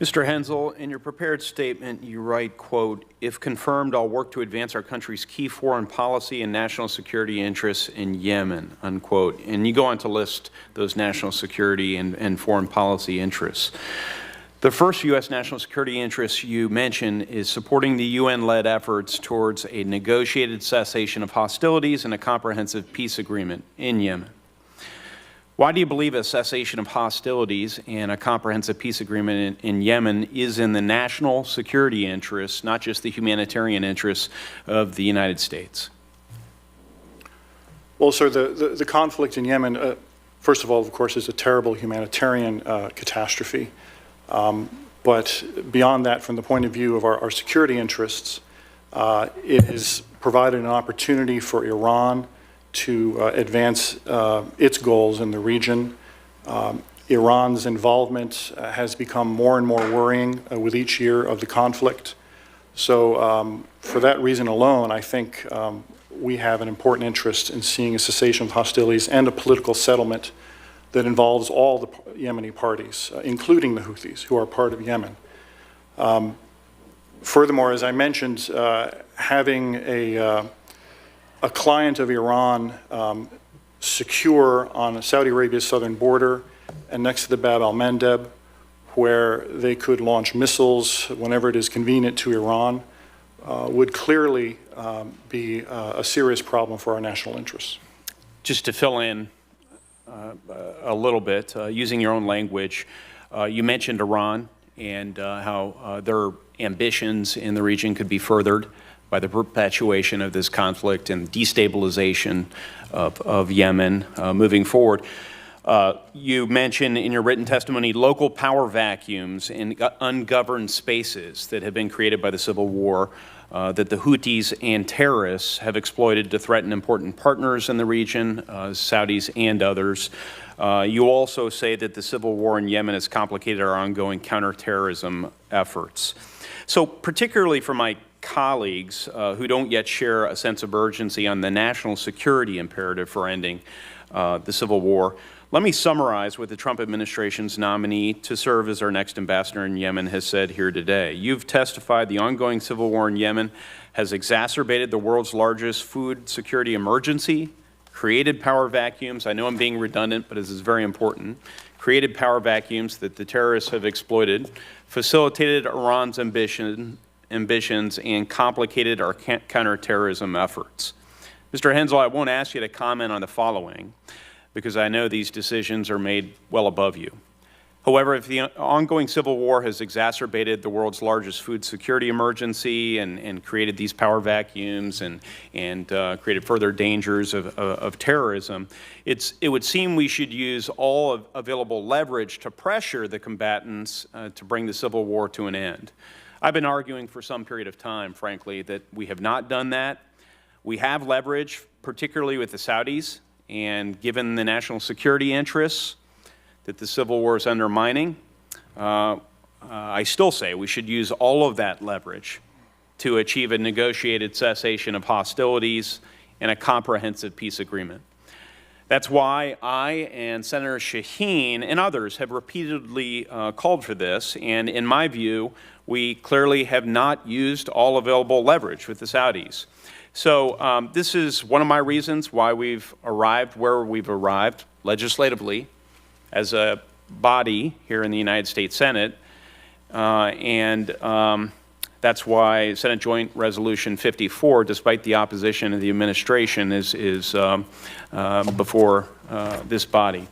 S13: Mr. Hensel, in your prepared statement, you write, quote, "If confirmed, I'll work to advance our country's key foreign policy and national security interests in Yemen," unquote. And you go on to list those national security and foreign policy interests. The first U.S. national security interest you mention is supporting the UN-led efforts towards a negotiated cessation of hostilities and a comprehensive peace agreement in Yemen. Why do you believe a cessation of hostilities and a comprehensive peace agreement in Yemen is in the national security interests, not just the humanitarian interests of the United States?
S8: Well, sir, the conflict in Yemen, first of all, of course, is a terrible humanitarian catastrophe. But beyond that, from the point of view of our security interests, it has provided an opportunity for Iran to advance its goals in the region. Iran's involvement has become more and more worrying with each year of the conflict. So for that reason alone, I think we have an important interest in seeing a cessation of hostilities and a political settlement that involves all the Yemeni parties, including the Houthis, who are part of Yemen. Furthermore, as I mentioned, having a client of Iran secure on Saudi Arabia's southern border and next to the Bab al-Mandeb, where they could launch missiles whenever it is convenient to Iran, would clearly be a serious problem for our national interests.
S13: Just to fill in a little bit, using your own language, you mentioned Iran and how their ambitions in the region could be furthered by the perpetuation of this conflict and destabilization of Yemen moving forward. You mentioned in your written testimony local power vacuums in ungoverned spaces that have been created by the civil war that the Houthis and terrorists have exploited to threaten important partners in the region, Saudis and others. You also say that the civil war in Yemen has complicated our ongoing counterterrorism efforts. So particularly for my colleagues who don't yet share a sense of urgency on the national security imperative for ending the civil war, let me summarize what the Trump administration's nominee to serve as our next ambassador in Yemen has said here today. You've testified the ongoing civil war in Yemen has exacerbated the world's largest food security emergency, created power vacuums. I know I'm being redundant, but this is very important. Created power vacuums that the terrorists have exploited, facilitated Iran's ambitions, and complicated our counterterrorism efforts. Mr. Hensel, I won't ask you to comment on the following, because I know these decisions are made well above you. However, if the ongoing civil war has exacerbated the world's largest food security emergency and created these power vacuums and created further dangers of terrorism, it would seem we should use all available leverage to pressure the combatants to bring the civil war to an end. I've been arguing for some period of time, frankly, that we have not done that. We have leverage, particularly with the Saudis, and given the national security interests that the civil war is undermining, I still say we should use all of that leverage to achieve a negotiated cessation of hostilities and a comprehensive peace agreement. That's why I and Senator Shaheen and others have repeatedly called for this, and in my view, we clearly have not used all available leverage with the Saudis. So this is one of my reasons why we've arrived where we've arrived legislatively as a body here in the United States Senate. That's why Senate Joint Resolution 54, despite the opposition of the administration, is before this body.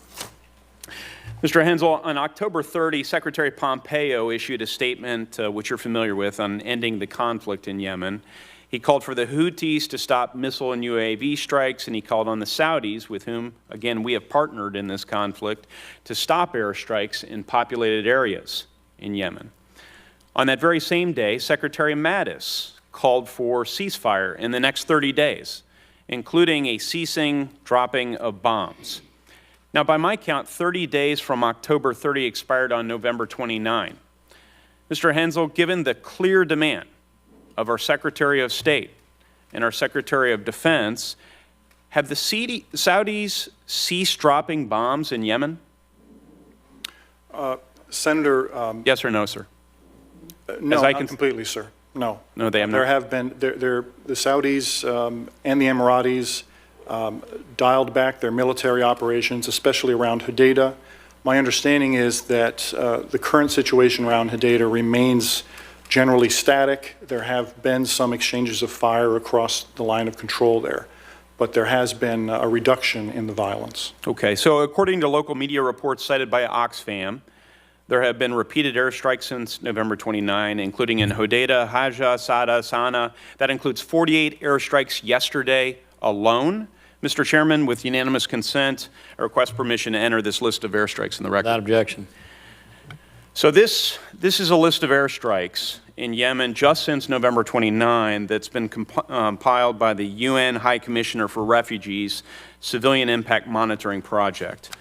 S13: Mr. Hensel, on October 30, Secretary Pompeo issued a statement, which you're familiar with, on ending the conflict in Yemen. He called for the Houthis to stop missile and UAV strikes, and he called on the Saudis, with whom, again, we have partnered in this conflict, to stop airstrikes in populated areas in Yemen. On that very same day, Secretary Mattis called for ceasefire in the next 30 days, including a ceasing dropping of bombs. Now, by my count, 30 days from October 30 expired on November 29. Mr. Hensel, given the clear demand of our Secretary of State and our Secretary of Defense, have the Saudis ceased dropping bombs in Yemen?
S8: Senator.
S13: Yes or no, sir?
S8: No, not completely, sir. No.
S13: No, they have not.
S8: There have been, the Saudis and the Emiratis dialed back their military operations, especially around Hodeidah. My understanding is that the current situation around Hodeidah remains generally static. There have been some exchanges of fire across the line of control there, but there has been a reduction in the violence.
S13: Okay, so according to local media reports cited by Oxfam, there have been repeated airstrikes since November 29, including in Hodeidah, Hajjah, Sada, Sana'a. That includes 48 airstrikes yesterday alone. Mr. Chairman, with unanimous consent, I request permission to enter this list of airstrikes in the record.
S3: Without objection.
S13: So this is a list of airstrikes in Yemen just since November 29 that's been compiled by the UN High Commissioner for Refugees Civilian Impact Monitoring Project.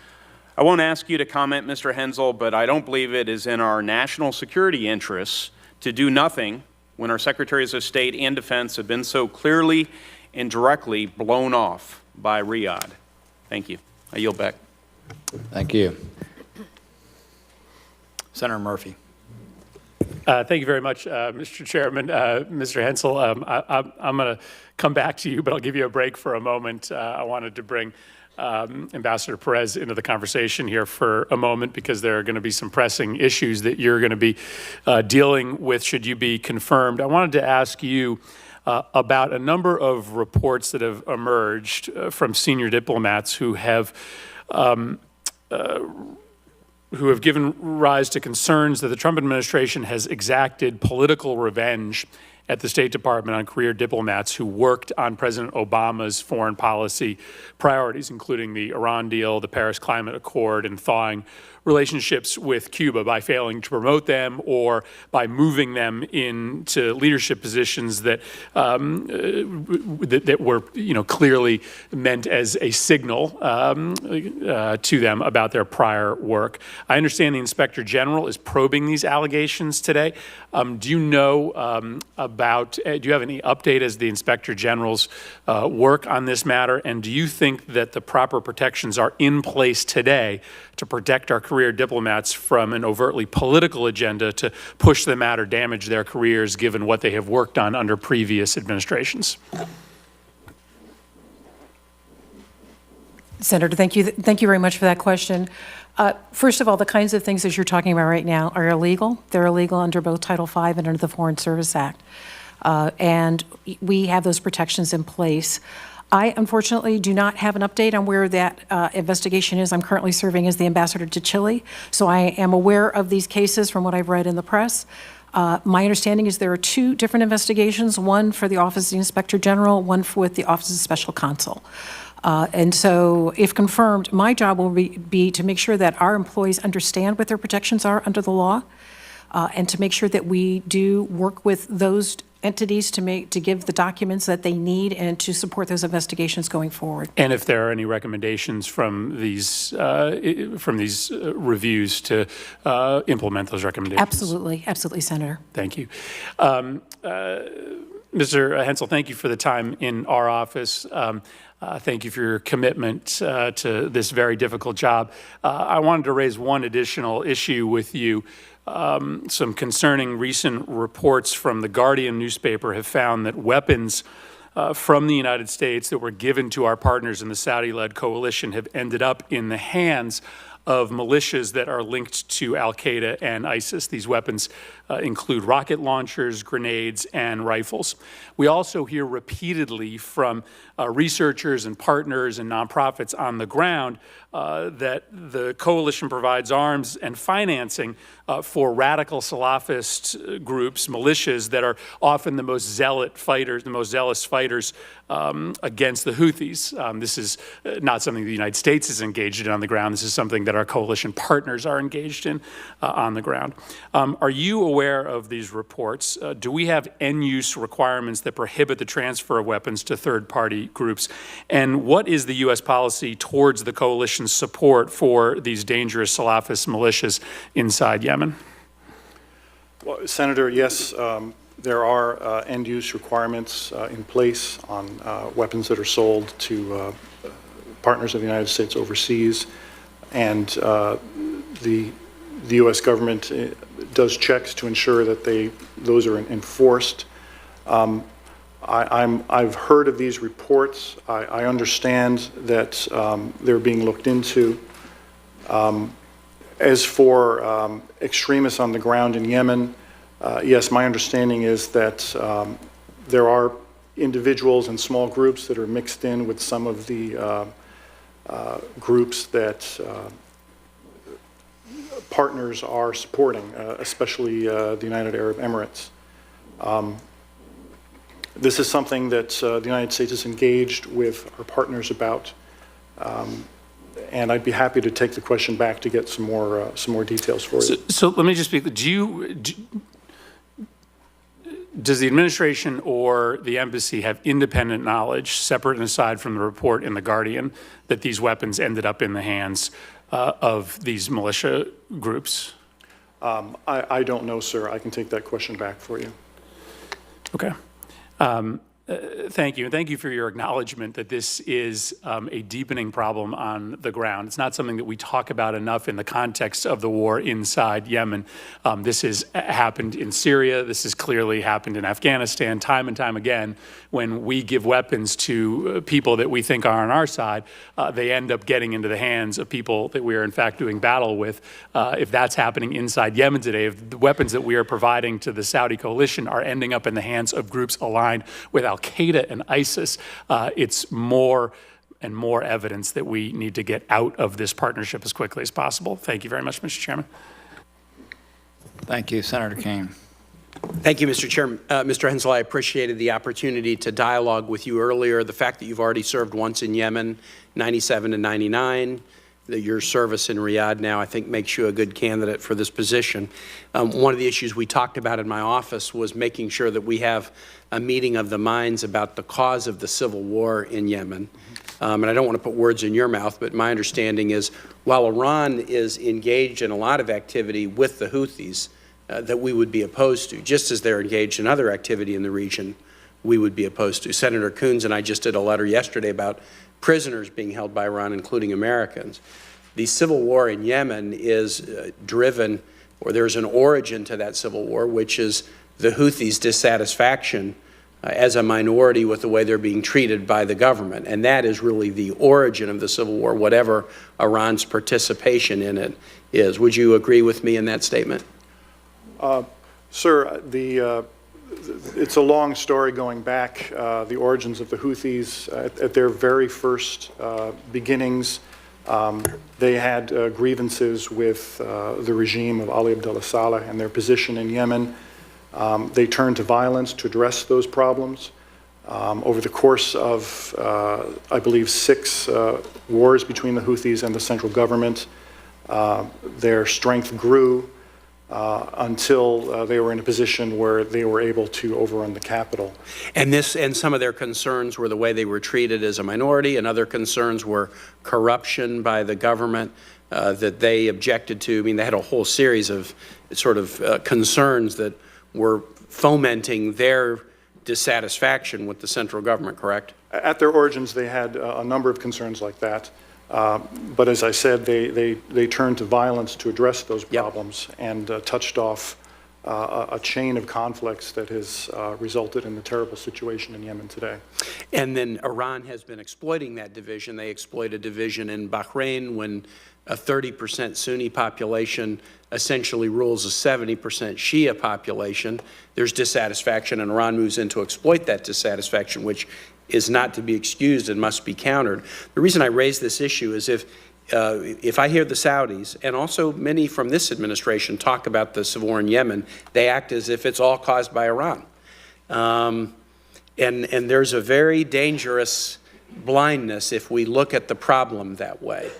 S13: I won't ask you to comment, Mr. Hensel, but I don't believe it is in our national security interests to do nothing when our Secretaries of State and Defense have been so clearly and directly blown off by Riyadh. Thank you. I yield back.
S3: Thank you. Senator Murphy.
S14: Thank you very much, Mr. Chairman. Mr. Hensel, I'm going to come back to you, but I'll give you a break for a moment. I wanted to bring Ambassador Perez into the conversation here for a moment because there are going to be some pressing issues that you're going to be dealing with should you be confirmed. I wanted to ask you about a number of reports that have emerged from senior diplomats who have given rise to concerns that the Trump administration has exacted political revenge at the State Department on career diplomats who worked on President Obama's foreign policy priorities, including the Iran deal, the Paris Climate Accord, and thawing relationships with Cuba by failing to promote them or by moving them into leadership positions that that were, clearly meant as a signal to them about their prior work. I understand the Inspector General is probing these allegations today. Do you know do you have any update as the Inspector General's work on this matter? And do you think that the proper protections are in place today to protect our career diplomats from an overtly political agenda to push them out or damage their careers given what they have worked on under previous administrations?
S7: Senator, thank you very much for that question. First of all, the kinds of things that you're talking about right now are illegal. They're illegal under both Title V and under the Foreign Service Act. And we have those protections in place. I, unfortunately, do not have an update on where that investigation is. I'm currently serving as the ambassador to Chile, so I am aware of these cases from what I've read in the press. My understanding is there are two different investigations, one for the Office of the Inspector General, one with the Office of the Special Counsel. And so, if confirmed, my job will be to make sure that our employees understand what their protections are under the law, and to make sure that we do work with those entities to give the documents that they need and to support those investigations going forward.
S14: And if there are any recommendations from these reviews to implement those recommendations.
S7: Absolutely, Senator.
S14: Thank you. Mr. Hensel, thank you for the time in our office. Thank you for your commitment to this very difficult job. I wanted to raise one additional issue with you. Some concerning recent reports from the Guardian newspaper have found that weapons from the United States that were given to our partners in the Saudi-led coalition have ended up in the hands of militias that are linked to al-Qaeda and ISIS. These weapons include rocket launchers, grenades, and rifles. We also hear repeatedly from researchers and partners and nonprofits on the ground that the coalition provides arms and financing for radical Salafist groups, militias that are often the most zealous fighters against the Houthis. This is not something the United States is engaged in on the ground. This is something that our coalition partners are engaged in on the ground. Are you aware of these reports? Do we have end-use requirements that prohibit the transfer of weapons to third-party groups? And what is the U.S. policy towards the coalition's support for these dangerous Salafist militias inside Yemen?
S8: Well, Senator, yes, there are end-use requirements in place on weapons that are sold to partners of the United States overseas, and the U.S. government does checks to ensure that those are enforced. I've heard of these reports. I understand that they're being looked into. As for extremists on the ground in Yemen, yes, my understanding is that there are individuals and small groups that are mixed in with some of the groups that partners are supporting, especially the United Arab Emirates. This is something that the United States is engaged with our partners about, and I'd be happy to take the question back to get some more details for you.
S14: So let me just speak. Does the administration or the embassy have independent knowledge, separate and aside from the report in The Guardian, that these weapons ended up in the hands of these militia groups?
S8: I don't know, sir. I can take that question back for you.
S14: Okay. Thank you. And thank you for your acknowledgement that this is a deepening problem on the ground. It's not something that we talk about enough in the context of the war inside Yemen. This has happened in Syria. This has clearly happened in Afghanistan time and time again. When we give weapons to people that we think are on our side, they end up getting into the hands of people that we are in fact doing battle with. If that's happening inside Yemen today, if the weapons that we are providing to the Saudi coalition are ending up in the hands of groups aligned with al-Qaeda and ISIS, it's more and more evidence that we need to get out of this partnership as quickly as possible. Thank you very much, Mr. Chairman.
S3: Thank you, Senator King.
S15: Thank you, Mr. Chairman. Mr. Hensel, I appreciated the opportunity to dialogue with you earlier. The fact that you've already served once in Yemen, 97 to 99, that your service in Riyadh now, I think, makes you a good candidate for this position. One of the issues we talked about in my office was making sure that we have a meeting of the minds about the cause of the civil war in Yemen. And I don't want to put words in your mouth, but my understanding is while Iran is engaged in a lot of activity with the Houthis that we would be opposed to, just as they're engaged in other activity in the region we would be opposed to. Senator Coons and I just did a letter yesterday about prisoners being held by Iran, including Americans. The civil war in Yemen is driven, or there's an origin to that civil war, which is the Houthis' dissatisfaction as a minority with the way they're being treated by the government. And that is really the origin of the civil war, whatever Iran's participation in it is. Would you agree with me in that statement?
S8: Sir, it's a long story going back. The origins of the Houthis, at their very first beginnings, they had grievances with the regime of Ali Abdullah Saleh and their position in Yemen. They turned to violence to address those problems. Over the course of, I believe, 6 wars between the Houthis and the central government, their strength grew until they were in a position where they were able to overrun the capital.
S15: And some of their concerns were the way they were treated as a minority, and other concerns were corruption by the government that they objected to. I mean, they had a whole series of sort of concerns that were fomenting their dissatisfaction with the central government, correct?
S8: At their origins, they had a number of concerns like that. But as I said, they turned to violence to address those problems and touched off a chain of conflicts that has resulted in the terrible situation in Yemen today.
S15: And then Iran has been exploiting that division. They exploit a division in Bahrain when a 30% Sunni population essentially rules a 70% Shia population. There's dissatisfaction, and Iran moves in to exploit that dissatisfaction, which is not to be excused and must be countered. The reason I raise this issue is if I hear the Saudis, and also many from this administration, talk about the civil war in Yemen, they act as if it's all caused by Iran. And there's a very dangerous blindness if we look at the problem that way.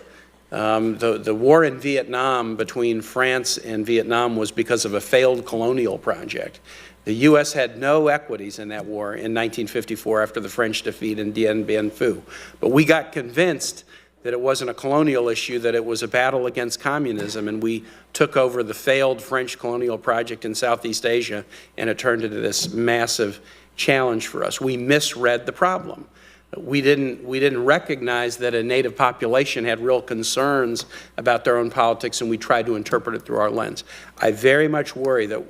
S15: The war in Vietnam between France and Vietnam was because of a failed colonial project. The U.S. had no equities in that war in 1954 after the French defeat in Dien Bien Phu. But we got convinced that it wasn't a colonial issue, that it was a battle against communism, and we took over the failed French colonial project in Southeast Asia, and it turned into this massive challenge for us. We misread the problem. We didn't recognize that a native population had real concerns about their own politics, and we tried to interpret it through our lens. I very much worry that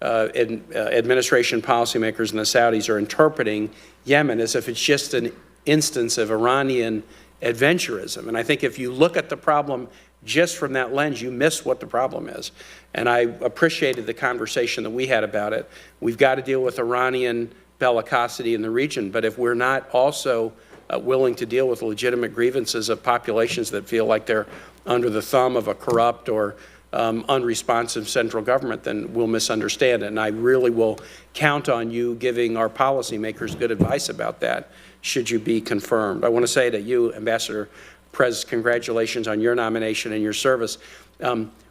S15: administration policymakers and the Saudis are interpreting Yemen as if it's just an instance of Iranian adventurism. And I think if you look at the problem just from that lens, you miss what the problem is. And I appreciated the conversation that we had about it. We've got to deal with Iranian bellicosity in the region, but if we're not also willing to deal with legitimate grievances of populations that feel like they're under the thumb of a corrupt or unresponsive central government, then we'll misunderstand it. And I really will count on you giving our policymakers good advice about that, should you be confirmed. I want to say to you, Ambassador Perez, congratulations on your nomination and your service.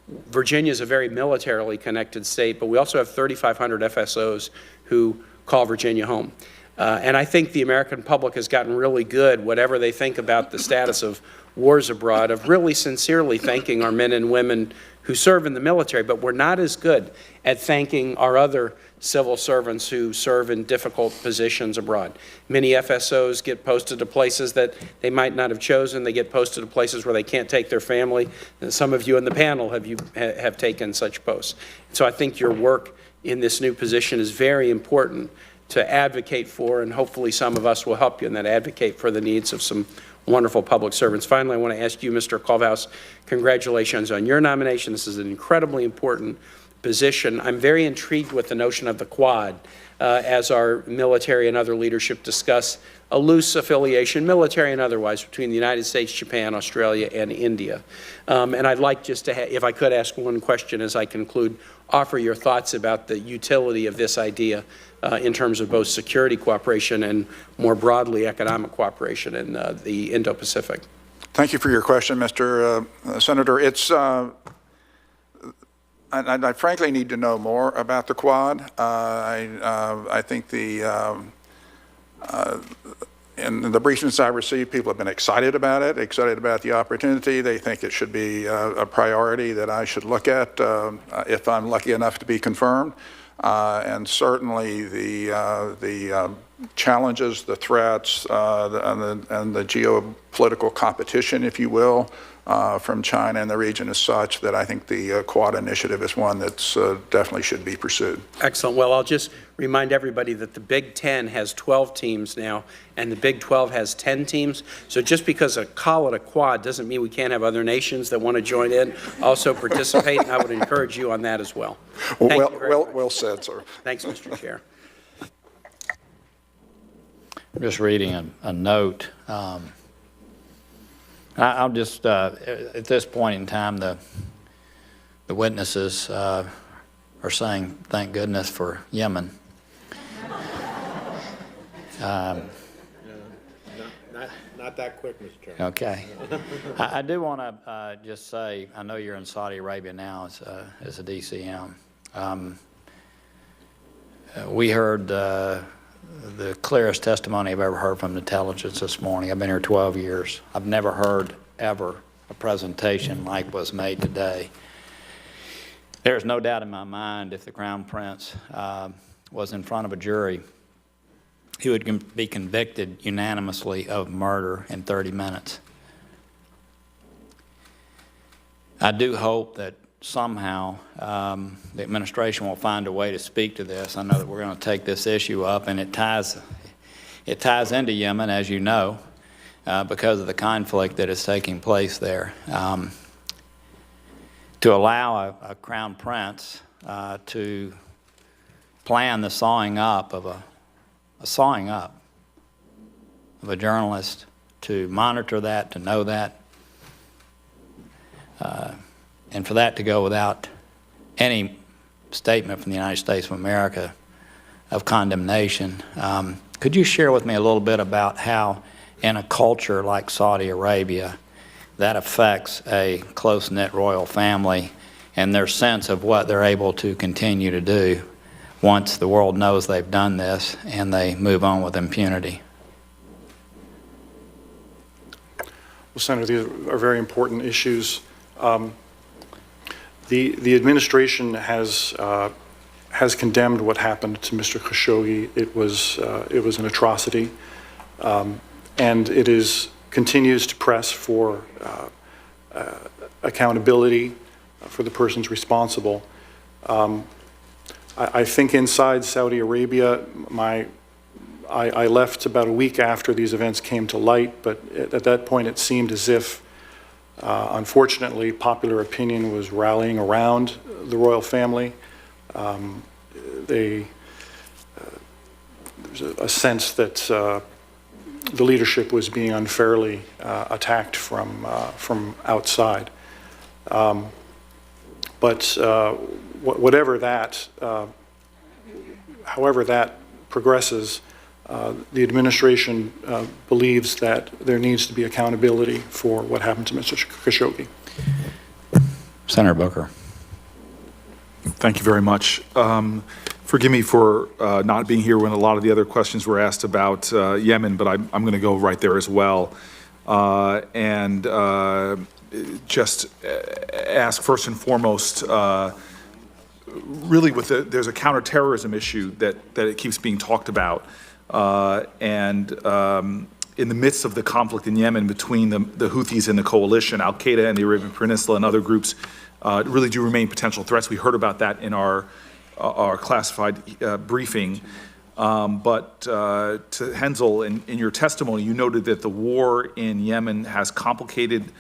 S15: Virginia is a very militarily connected state, but we also have 3,500 FSOs who call Virginia home. And I think the American public has gotten really good, whatever they think about the status of wars abroad, of really sincerely thanking our men and women who serve in the military, but we're not as good at thanking our other civil servants who serve in difficult positions abroad. Many FSOs get posted to places that they might not have chosen. They get posted to places where they can't take their family. And some of you in the panel have taken such posts. So I think your work in this new position is very important to advocate for, and hopefully some of us will help you in that, advocate for the needs of some wonderful public servants. Finally, I want to ask you, Mr. Kohlhaas, congratulations on your nomination. This is an incredibly important position. I'm very intrigued with the notion of the Quad as our military and other leadership discuss a loose affiliation, military and otherwise, between the United States, Japan, Australia, and India. And I'd like just to, if I could ask one question as I conclude, offer your thoughts about the utility of this idea in terms of both security cooperation and more broadly economic cooperation in the Indo-Pacific.
S6: Thank you for your question, Mr. Senator. It's I frankly need to know more about the Quad. I think in the briefings I received, people have been excited about it, excited about the opportunity. They think it should be a priority that I should look at if I'm lucky enough to be confirmed. And certainly the challenges, the threats, and the geopolitical competition, if you will, from China and the region is such that I think the Quad initiative is one that's definitely should be pursued.
S15: Excellent. Well, I'll just remind everybody that the Big Ten has 12 teams now, and the Big 12 has 10 teams. So just because I call it a Quad doesn't mean we can't have other nations that want to join in, also participate, and I would encourage you on that as well.
S6: Well said, sir.
S15: Thanks, Mr. Chair.
S3: I'm just reading a note. I'll just, at this point in time, the witnesses are saying, thank goodness for Yemen.
S5: Not that quick, Mr. Chairman.
S3: Okay. I do want to just say, I know you're in Saudi Arabia now as a DCM. We heard the clearest testimony I've ever heard from intelligence this morning. I've been here 12 years. I've never heard, ever, a presentation like was made today. There's no doubt in my mind if the Crown Prince was in front of a jury, he would be convicted unanimously of murder in 30 minutes. I do hope that somehow the administration will find a way to speak to this. I know that we're going to take this issue up, and it ties into Yemen, as you know, because of the conflict that is taking place there. To allow a crown prince to plan the sawing up of a journalist, to monitor that, to know that, and for that to go without any statement from the United States of America of condemnation. Could you share with me a little bit about how, in a culture like Saudi Arabia, that affects a close-knit royal family and their sense of what they're able to continue to do once the world knows they've done this and they move on with impunity?
S8: Well, Senator, these are very important issues. The administration has condemned what happened to Mr. Khashoggi. It was an atrocity, and it continues to press for accountability for the persons responsible. I think inside Saudi Arabia, I left about a week after these events came to light, but at that point it seemed as if, unfortunately, popular opinion was rallying around the royal family. There's a sense that the leadership was being unfairly attacked from outside. Whatever that, however that progresses, the administration believes that there needs to be accountability for what happened to Mr. Khashoggi.
S3: Senator Booker.
S16: Thank you very much. Forgive me for not being here when a lot of the other questions were asked about Yemen, but I'm going to go right there as well. Just ask first and foremost, really there's a counterterrorism issue that it keeps being talked about. In the midst of the conflict in Yemen between the Houthis and the coalition, Al-Qaeda and the Arabian Peninsula and other groups really do remain potential threats. We heard about that in our classified briefing. To Hensel, in your testimony, you noted that the war in Yemen has complicated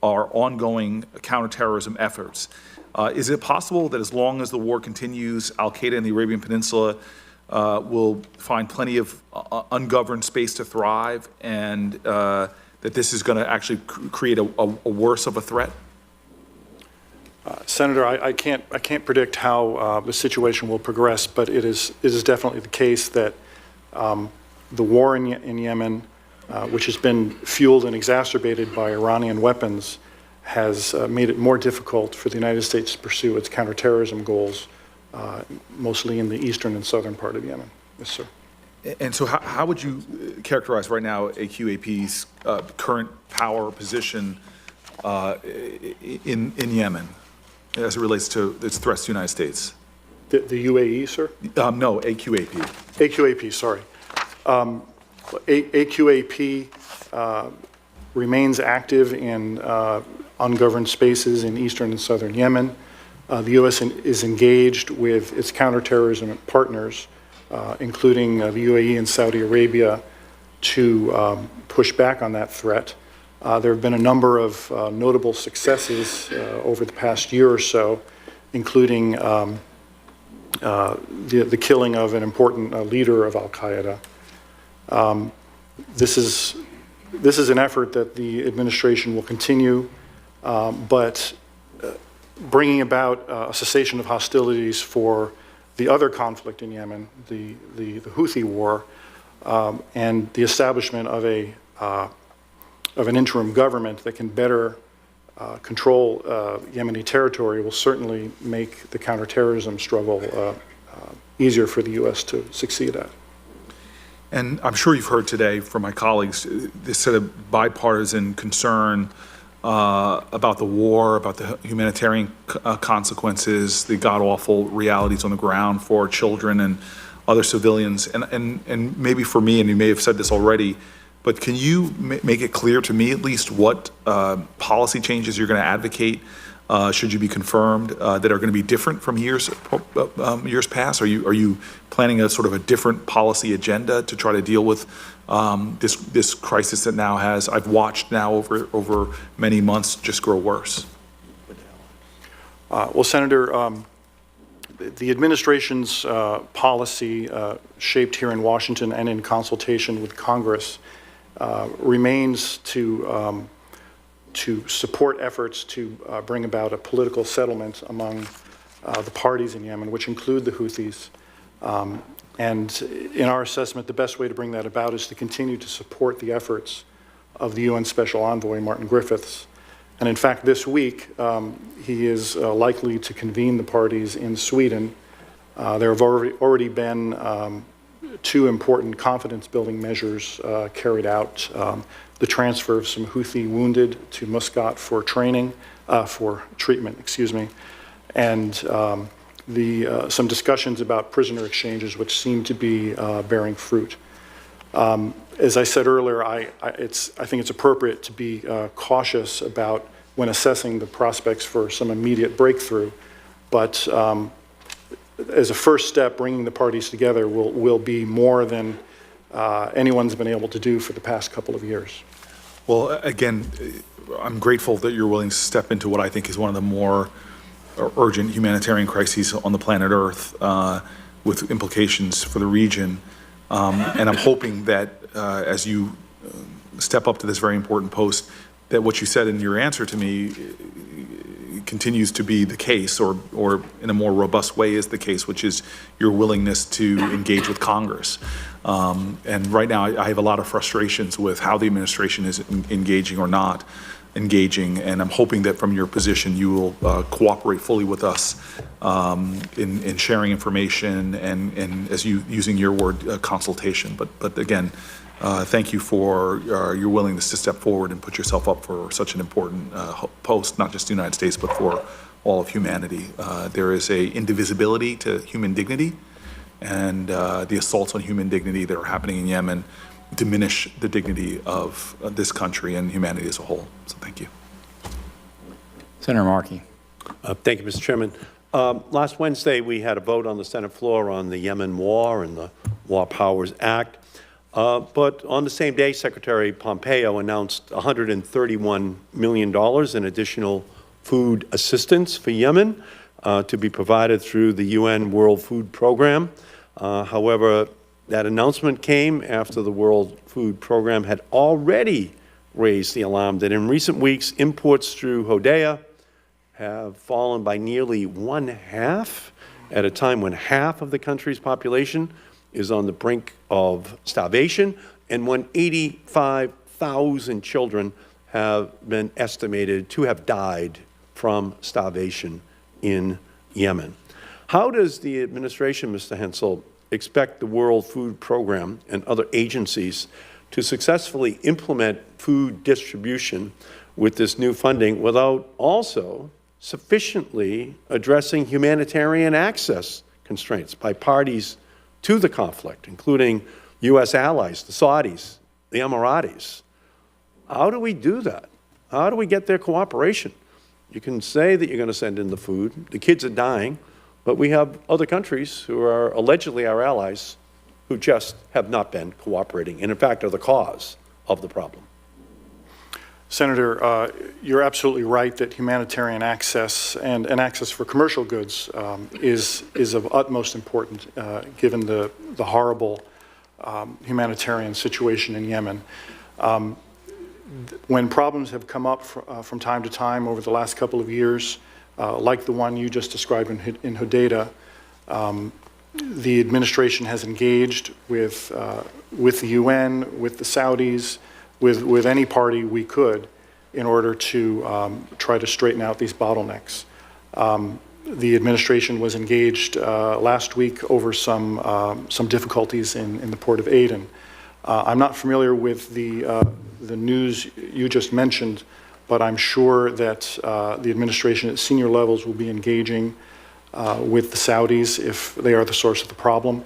S16: our ongoing counterterrorism efforts. Is it possible that as long as the war continues, Al-Qaeda in the Arabian Peninsula will find plenty of ungoverned space to thrive, and that this is going to actually create a worse of a threat?
S8: Senator, I can't predict how the situation will progress, but it is definitely the case that the war in Yemen, which has been fueled and exacerbated by Iranian weapons, has made it more difficult for the United States to pursue its counterterrorism goals, mostly in the eastern and southern part of Yemen. Yes, sir.
S16: And so how would you characterize right now AQAP's current power position in Yemen as it relates to its threats to the United States?
S8: The UAE, sir?
S16: No, AQAP.
S8: AQAP, sorry. AQAP remains active in ungoverned spaces in eastern and southern Yemen. The U.S. is engaged with its counterterrorism partners, including the UAE and Saudi Arabia, to push back on that threat. There have been a number of notable successes over the past year or so, including the killing of an important leader of Al-Qaeda. This is an effort that the administration will continue, but bringing about a cessation of hostilities for the other conflict in Yemen, the Houthi war, and the establishment of an interim government that can better control Yemeni territory will certainly make the counterterrorism struggle easier for the U.S. to succeed at.
S16: And I'm sure you've heard today from my colleagues this sort of bipartisan concern about the war, about the humanitarian consequences, the god-awful realities on the ground for children and other civilians. And maybe for me, and you may have said this already, but can you make it clear to me at least what policy changes you're going to advocate should you be confirmed, that are going to be different from years past? Are you planning a sort of a different policy agenda to try to deal with this crisis that now has, I've watched now over many months, just grow worse?
S8: Well, Senator, the administration's policy shaped here in Washington and in consultation with Congress remains to support efforts to bring about a political settlement among the parties in Yemen, which include the Houthis. And in our assessment, the best way to bring that about is to continue to support the efforts of the UN Special Envoy, Martin Griffiths. And in fact, this week, he is likely to convene the parties in Sweden. There have already been 2 important confidence-building measures carried out. The transfer of some Houthi wounded to Muscat for treatment, and some discussions about prisoner exchanges, which seem to be bearing fruit. As I said earlier, I think it's appropriate to be cautious about when assessing the prospects for some immediate breakthrough, but as a first step, bringing the parties together will be more than anyone's been able to do for the past couple of years.
S16: Well, again, I'm grateful that you're willing to step into what I think is one of the more urgent humanitarian crises on the planet Earth, with implications for the region. And I'm hoping that as you step up to this very important post, that what you said in your answer to me continues to be the case, or in a more robust way is the case, which is your willingness to engage with Congress. And right now, I have a lot of frustrations with how the administration is engaging or not engaging, and I'm hoping that from your position you will cooperate fully with us in sharing information and as you using your word, consultation. But again, thank you for your willingness to step forward and put yourself up for such an important post, not just the United States, but for all of humanity. There is a indivisibility to human dignity, and the assaults on human dignity that are happening in Yemen diminish the dignity of this country and humanity as a whole. So thank you.
S10: Senator Markey.
S17: Thank you, Mr. Chairman. Last Wednesday, we had a vote on the Senate floor on the Yemen War and the War Powers Act. But on the same day, Secretary Pompeo announced $131 million in additional food assistance for Yemen to be provided through the UN World Food Program. However, that announcement came after the World Food Program had already raised the alarm that in recent weeks, imports through Hodea have fallen by nearly 1/2 at a time when half of the country's population is on the brink of starvation, and when 85,000 children have been estimated to have died from starvation in Yemen. How does the administration, Mr. Hensel, expect the World Food Program and other agencies to successfully implement food distribution with this new funding without also sufficiently addressing humanitarian access constraints by parties to the conflict, including U.S. allies, the Saudis, the Emiratis? How do we do that? How do we get their cooperation? You can say that you're going to send in the food. The kids are dying. But we have other countries who are allegedly our allies who just have not been cooperating and, in fact, are the cause of the problem.
S8: Senator, you're absolutely right that humanitarian access and access for commercial goods is of utmost importance given the horrible humanitarian situation in Yemen. When problems have come up from time to time over the last couple of years, like the one you just described in Hodeidah, the administration has engaged with the UN, with the Saudis, with any party we could in order to try to straighten out these bottlenecks. The administration was engaged last week over some difficulties in the port of Aden. I'm not familiar with the news you just mentioned, but I'm sure that the administration at senior levels will be engaging with the Saudis if they are the source of the problem.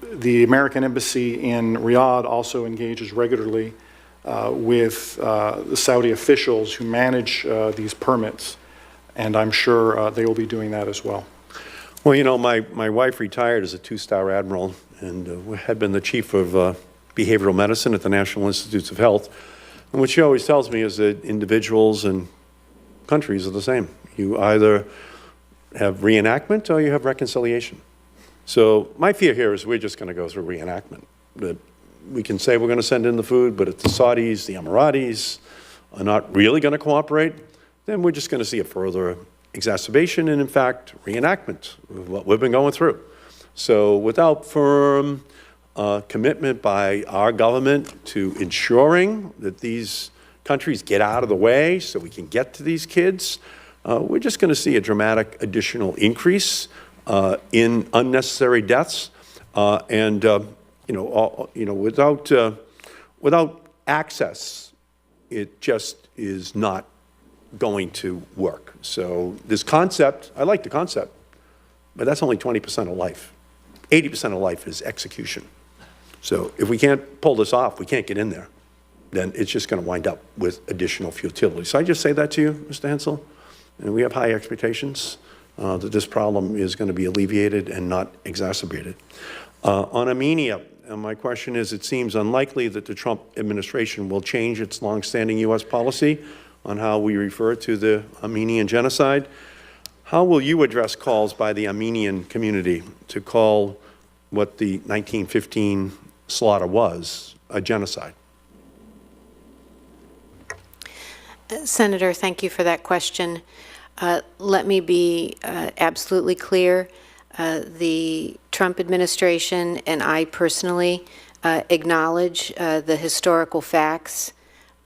S8: The American Embassy in Riyadh also engages regularly with the Saudi officials who manage these permits and I'm sure they will be doing that as well.
S17: Well, you know, my wife retired as a two-star admiral and had been the chief of behavioral medicine at the National Institutes of Health. And what she always tells me is that individuals and countries are the same. You either have reenactment or you have reconciliation. So my fear here is we're just going to go through reenactment. That we can say we're going to send in the food, but if the Saudis, the Emiratis are not really going to cooperate, then we're just going to see a further exacerbation and, in fact, reenactment of what we've been going through. So without firm commitment by our government to ensuring that these countries get out of the way so we can get to these kids, we're just going to see a dramatic additional increase in unnecessary deaths, without access, it just is not going to work. So this concept, I like the concept, but that's only 20% of life. 80% of life is execution. So if we can't pull this off, we can't get in there, then it's just going to wind up with additional futility. So I just say that to you, Mr. Hensel, and we have high expectations that this problem is going to be alleviated and not exacerbated. On Armenia, my question is, it seems unlikely that the Trump administration will change its longstanding U.S. policy on how we refer to the Armenian genocide. How will you address calls by the Armenian community to call what the 1915 slaughter was a genocide?
S12: Senator, thank you for that question. Let me be absolutely clear. The Trump administration and I personally acknowledge the historical facts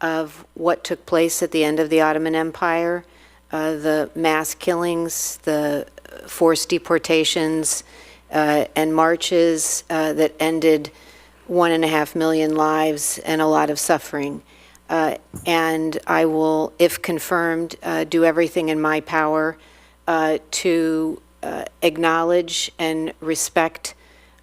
S12: of what took place at the end of the Ottoman Empire, the mass killings, the forced deportations, and marches that ended 1.5 million lives and a lot of suffering. And I will, if confirmed, do everything in my power to acknowledge and respect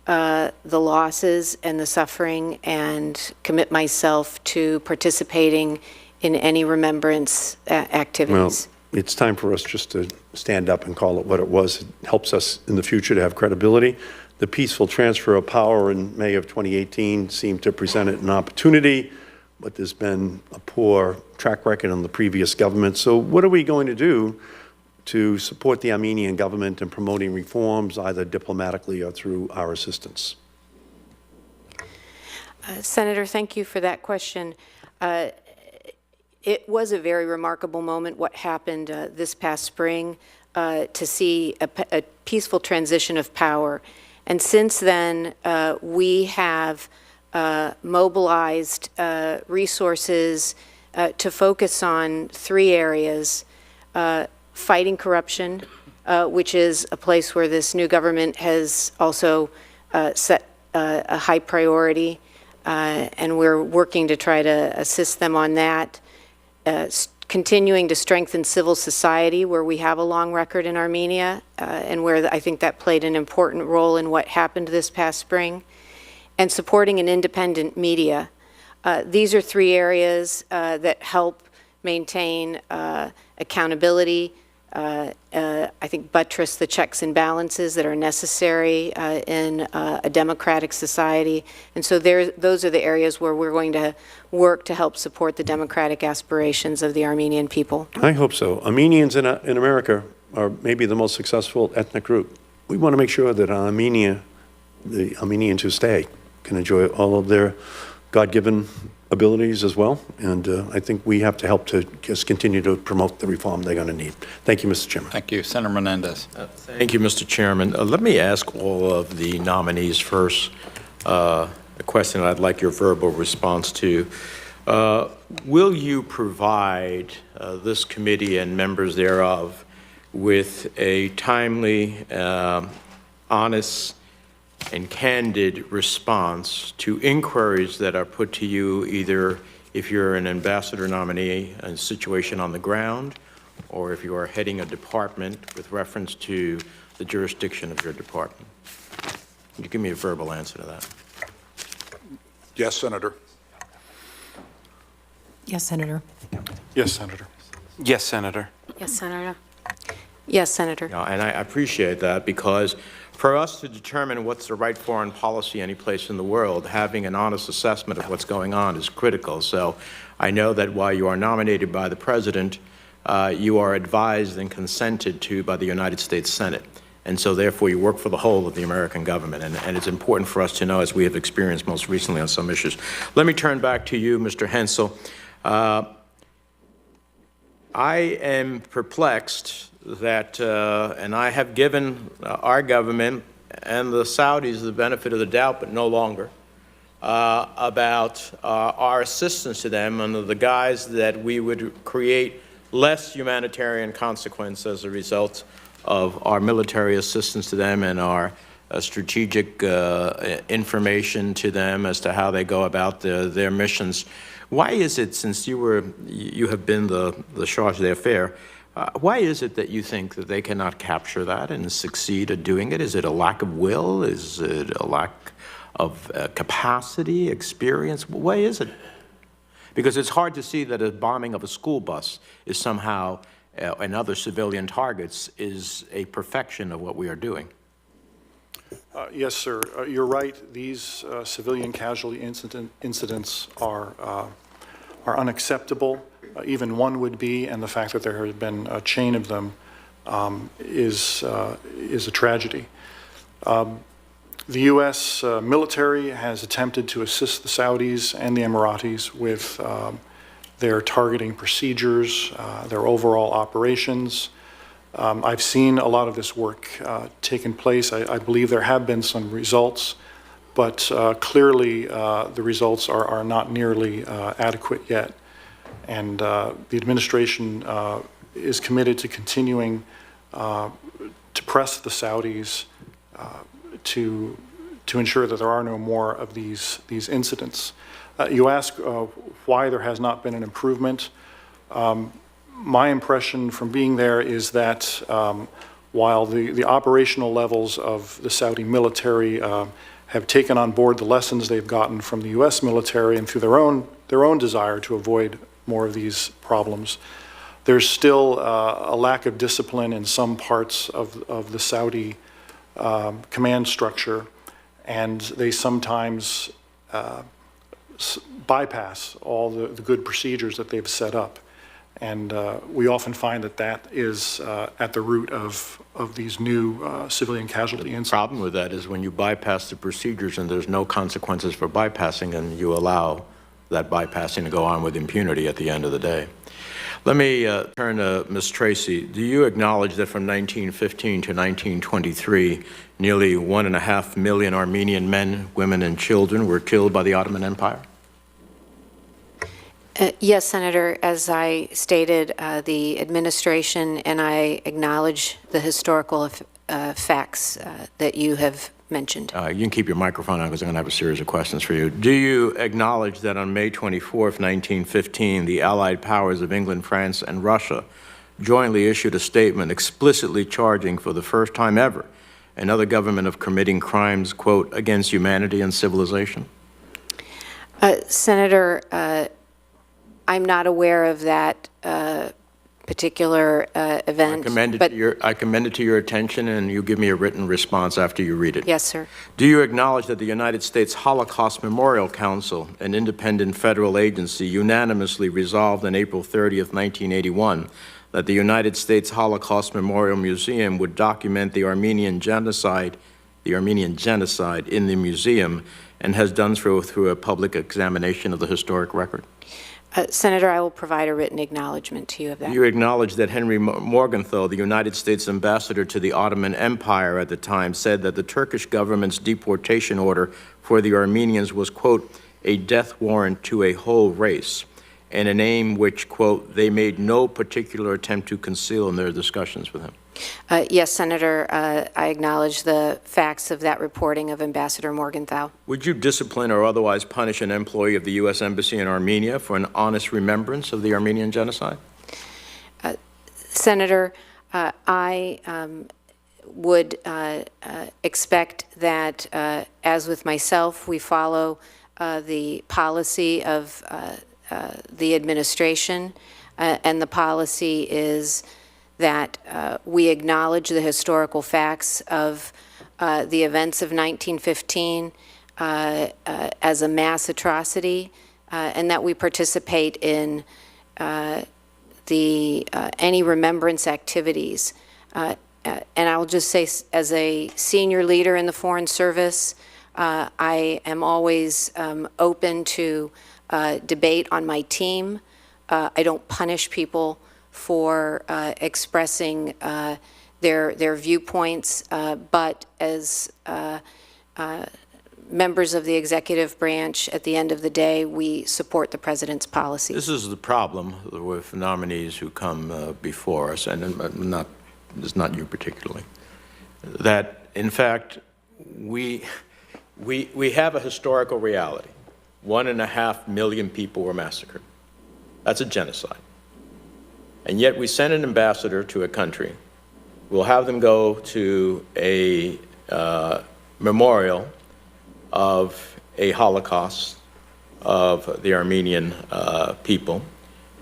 S12: the losses and the suffering and commit myself to participating in any remembrance activities.
S17: Well, it's time for us just to stand up and call it what it was. It helps us in the future to have credibility. The peaceful transfer of power in May of 2018 seemed to present an opportunity, but there's been a poor track record on the previous government. So what are we going to do to support the Armenian government in promoting reforms, either diplomatically or through our assistance?
S12: Senator, thank you for that question. It was a very remarkable moment, what happened this past spring, to see a peaceful transition of power. And since then, we have mobilized resources to focus on 3 areas: fighting corruption, which is a place where this new government has also set a high priority, and we're working to try to assist them on that. Continuing to strengthen civil society, where we have a long record in Armenia, and where I think that played an important role in what happened this past spring, and supporting an independent media. These are 3 areas that help maintain accountability, I think buttress the checks and balances that are necessary in a democratic society. And so those are the areas where we're going to work to help support the democratic aspirations of the Armenian people.
S17: I hope so. Armenians in America are maybe the most successful ethnic group. We want to make sure that Armenia, the Armenians who stay, can enjoy all of their God-given abilities as well, and I think we have to help to just continue to promote the reform they're going to need. Thank you, Mr. Chairman.
S3: Thank you. Senator Menendez.
S5: Thank you, Mr. Chairman. Let me ask all of the nominees first a question I'd like your verbal response to. Will you provide this committee and members thereof with a timely, honest, and candid response to inquiries that are put to you, either if you're an ambassador nominee in a situation on the ground, or if you are heading a department with reference to the jurisdiction of your department? Can you give me a verbal answer to that?
S6: Yes, Senator.
S7: Yes, Senator.
S8: Yes, Senator.
S9: Yes, Senator.
S11: Yes, Senator.
S12: Yes, Senator.
S5: Yeah, and I appreciate that, because for us to determine what's the right foreign policy any place in the world, having an honest assessment of what's going on is critical. So I know that while you are nominated by the President, you are advised and consented to by the United States Senate. And so therefore you work for the whole of the American government. And it's important for us to know, as we have experienced most recently on some issues. Let me turn back to you, Mr. Hensel. I am perplexed that, and I have given our government and the Saudis the benefit of the doubt, but no longer, about our assistance to them under the guise that we would create less humanitarian consequence as a result of our military assistance to them and our strategic information to them as to how they go about their missions. Why is it, since you have been the charge d'affaires, why is it that you think that they cannot capture that and succeed at doing it? Is it a lack of will? Is it a lack of capacity, experience? Why is it? Because it's hard to see that a bombing of a school bus is somehow, and other civilian targets, is a perfection of what we are doing.
S8: Yes, sir. You're right. These civilian casualty incidents are unacceptable. Even one would be, and the fact that there has been a chain of them is a tragedy. The U.S. Military has attempted to assist the Saudis and the Emiratis with their targeting procedures, their overall operations. I've seen a lot of this work taken place. I believe there have been some results, but clearly the results are not nearly adequate yet. And the administration is committed to continuing to press the Saudis to ensure that there are no more of these incidents. You ask why there has not been an improvement. My impression from being there is that while the operational levels of the Saudi military have taken on board the lessons they've gotten from the U.S. military and through their own desire to avoid more of these problems, there's still a lack of discipline in some parts of the Saudi command structure, and they sometimes bypass all the good procedures that they've set up. And we often find that is at the root of these new civilian casualty incidents.
S5: The problem with that is when you bypass the procedures and there's no consequences for bypassing, and you allow that bypassing to go on with impunity at the end of the day. Let me turn to Ms. Tracy. Do you acknowledge that from 1915 to 1923, nearly 1.5 million Armenian men, women, and children were killed by the Ottoman Empire?
S12: Yes, Senator. As I stated, the administration and I acknowledge the historical facts that you have mentioned.
S5: You can keep your microphone on, because I'm going to have a series of questions for you. Do you acknowledge that on May 24th, 1915, the Allied powers of England, France, and Russia jointly issued a statement explicitly charging, for the first time ever, another government of committing crimes, quote, against humanity and civilization?
S12: Senator, I'm not aware of that particular event.
S5: I commend it to your attention, and you give me a written response after you read it.
S12: Yes, sir.
S5: Do you acknowledge that the United States Holocaust Memorial Council, an independent federal agency, unanimously resolved on April 30th, 1981, that the United States Holocaust Memorial Museum would document the Armenian genocide in the museum, and has done so through a public examination of the historic record?
S12: Senator, I will provide a written acknowledgement to you of that.
S5: You acknowledge that Henry Morgenthau, the United States ambassador to the Ottoman Empire at the time, said that the Turkish government's deportation order for the Armenians was, quote, a death warrant to a whole race, and an aim which, quote, they made no particular attempt to conceal in their discussions with him?
S12: Yes, Senator, I acknowledge the facts of that reporting of Ambassador Morgenthau.
S5: Would you discipline or otherwise punish an employee of the U.S. Embassy in Armenia for an honest remembrance of the Armenian genocide?
S12: Senator, I would expect that, as with myself, we follow the policy of the administration, and the policy is that we acknowledge the historical facts of the events of 1915 as a mass atrocity, and that we participate in any remembrance activities. And I'll just say, as a senior leader in the Foreign Service, I am always open to debate on my team. I don't punish people for expressing their viewpoints, but as members of the executive branch, at the end of the day, we support the president's policies.
S5: This is the problem with nominees who come before us, and it's not you particularly, that in fact we have a historical reality. 1.5 million people were massacred. That's a genocide. And yet we send an ambassador to a country. We'll have them go to a memorial of a Holocaust of the Armenian people,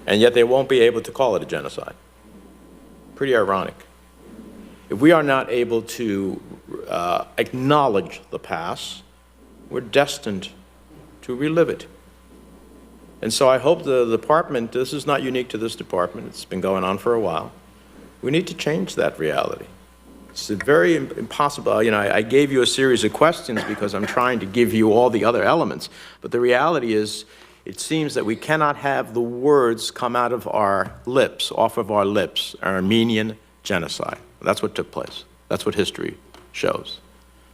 S5: and yet they won't be able to call it a genocide. Pretty ironic. If we are not able to acknowledge the past, we're destined to relive it. And so I hope the department, this is not unique to this department, it's been going on for a while, we need to change that reality. It's very impossible. You know, I gave you a series of questions because I'm trying to give you all the other elements, but the reality is it seems that we cannot have the words come out of our lips, off of our lips, Armenian genocide. That's what took place. That's what history shows.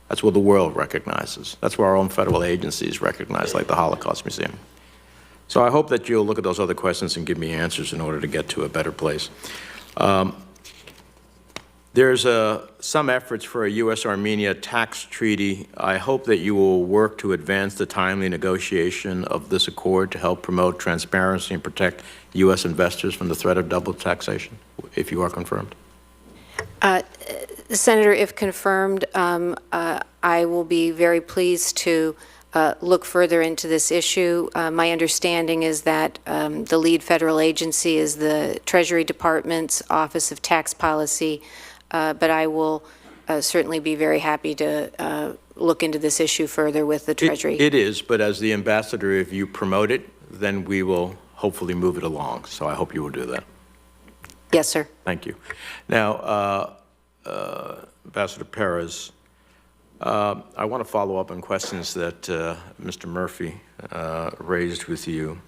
S5: That's what the world recognizes. That's what our own federal agencies recognize, like the Holocaust Museum. So I hope that you'll look at those other questions and give me answers in order to get to a better place. There's some efforts for a U.S.-Armenia tax treaty. I hope that you will work to advance the timely negotiation of this accord to help promote transparency and protect U.S. investors from the threat of double taxation, if you are confirmed.
S12: Senator, if confirmed, I will be very pleased to look further into this issue. My understanding is that the lead federal agency is the Treasury Department's Office of Tax Policy, but I will certainly be very happy to look into this issue further with the Treasury.
S5: It is, but as the ambassador, if you promote it, then we will hopefully move it along. So I hope you will do that.
S12: Yes, sir.
S5: Thank you. Now, Ambassador Perez, I want to follow up on questions that Mr. Murphy raised with you.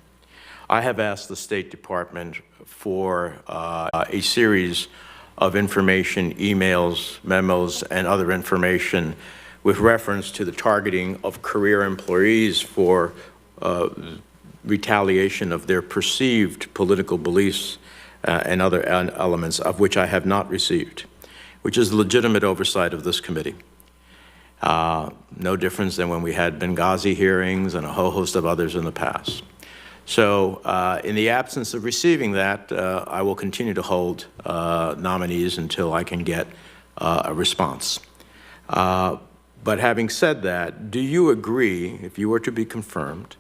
S5: I have asked the State Department for a series of information, emails, memos, and other information with reference to the targeting of career employees for retaliation of their perceived political beliefs and other elements, of which I have not received, which is legitimate oversight of this committee. No difference than when we had Benghazi hearings and a whole host of others in the past. So in the absence of receiving that, I will continue to hold nominees until I can get a response. But having said that, do you agree, if you were to be confirmed,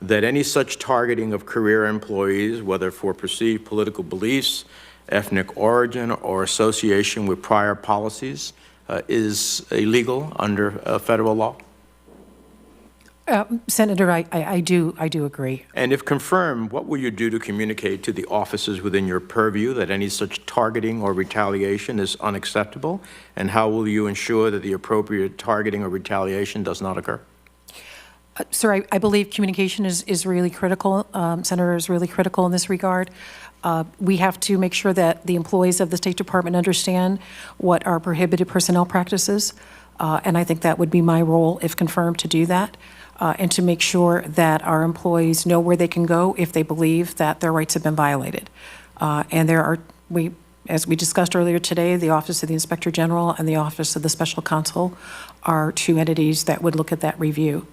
S5: that any such targeting of career employees, whether for perceived political beliefs, ethnic origin, or association with prior policies, is illegal under federal law?
S7: Senator, I do agree.
S5: And if confirmed, what will you do to communicate to the officers within your purview that any such targeting or retaliation is unacceptable? And how will you ensure that the appropriate targeting or retaliation does not occur?
S7: Sir, I believe communication is really critical. Senator, is really critical in this regard. We have to make sure that the employees of the State Department understand what are prohibited personnel practices, and I think that would be my role, if confirmed, to do that, and to make sure that our employees know where they can go if they believe that their rights have been violated. And there are, as we discussed earlier today, the Office of the Inspector General and the Office of the Special Counsel are two entities that would look at that review.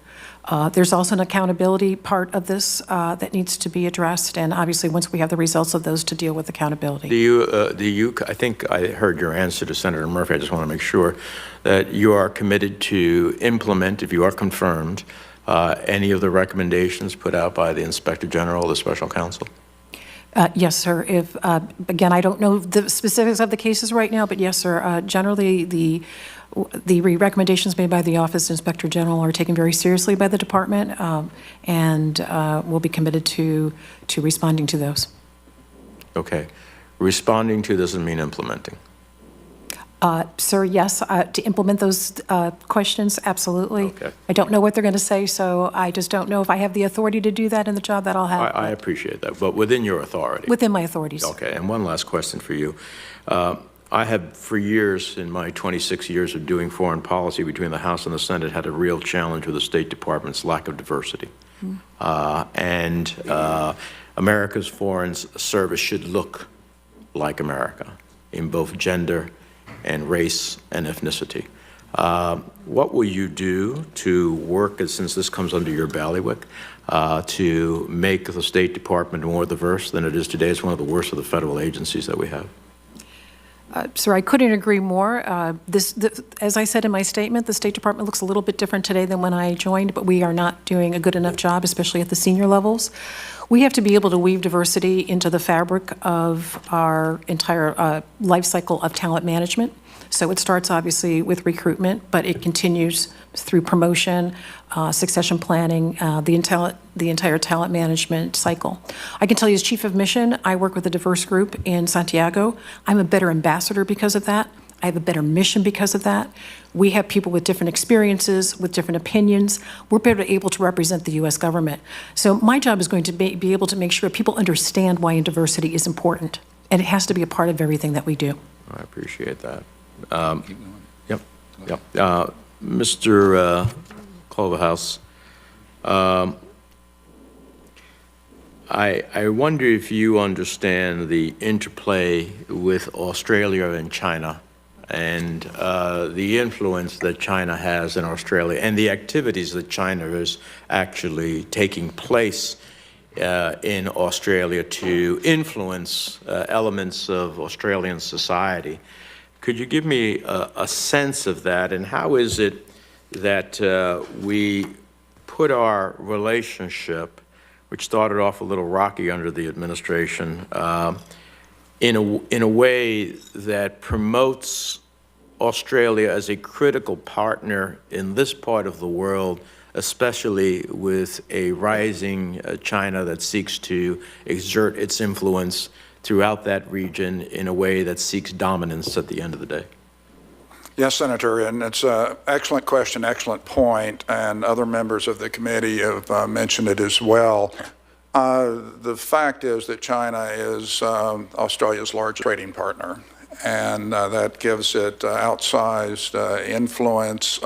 S7: There's also an accountability part of this that needs to be addressed, and obviously once we have the results of those, to deal with accountability.
S5: I think I heard your answer to Senator Murphy. I just want to make sure that you are committed to implement, if you are confirmed, any of the recommendations put out by the Inspector General or the Special Counsel.
S7: Yes, sir. If, again, I don't know the specifics of the cases right now, but yes, sir. Generally, the recommendations made by the Office of Inspector General are taken very seriously by the department, and we'll be committed to responding to those.
S5: Okay. Responding to doesn't mean implementing.
S7: Sir, yes, to implement those questions, absolutely.
S5: Okay.
S7: I don't know what they're going to say, so I just don't know if I have the authority to do that in the job that I'll have.
S5: I appreciate that, but within your authority.
S7: Within my authorities.
S5: Okay, and one last question for you. I have, for years, in my 26 years of doing foreign policy between the House and the Senate, had a real challenge with the State Department's lack of diversity. America's Foreign Service should look like America in both gender and race and ethnicity. What will you do to work, since this comes under your bailiwick, to make the State Department more diverse than it is today? It's one of the worst of the federal agencies that we have.
S7: Sir, I couldn't agree more. As I said in my statement, the State Department looks a little bit different today than when I joined, but we are not doing a good enough job, especially at the senior levels. We have to be able to weave diversity into the fabric of our entire life cycle of talent management. So it starts obviously with recruitment, but it continues through promotion, succession planning, the entire talent management cycle. I can tell you as Chief of Mission, I work with a diverse group in Santiago. I'm a better ambassador because of that. I have a better mission because of that. We have people with different experiences, with different opinions. We're better able to represent the U.S. government. So my job is going to be able to make sure people understand why diversity is important, and it has to be a part of everything that we do.
S5: I appreciate that. Yep. Mr. Culverhouse, I wonder if you understand the interplay with Australia and China and the influence that China has in Australia and the activities that China is actually taking place in Australia to influence elements of Australian society. Could you give me a sense of that, and how is it that we put our relationship, which started off a little rocky under the administration, in a way that promotes Australia as a critical partner in this part of the world, especially with a rising China that seeks to exert its influence throughout that region in a way that seeks dominance at the end of the day?
S6: Yes, Senator, and it's an excellent question, excellent point, and other members of the committee have mentioned it as well. The fact is that China is Australia's largest trading partner, and that gives it outsized influence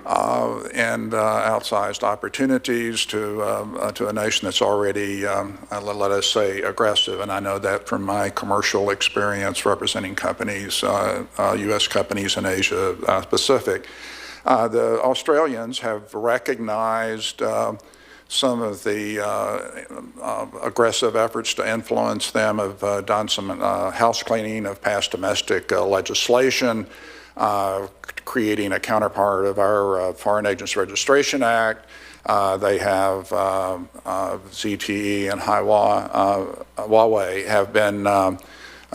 S6: and outsized opportunities to a nation that's already, let us say, aggressive. And I know that from my commercial experience representing companies, U.S. companies in Asia Pacific. The Australians have recognized some of the aggressive efforts to influence them, have done some house cleaning, have passed domestic legislation, creating a counterpart of our Foreign Agents Registration Act. They have ZTE and Huawei have been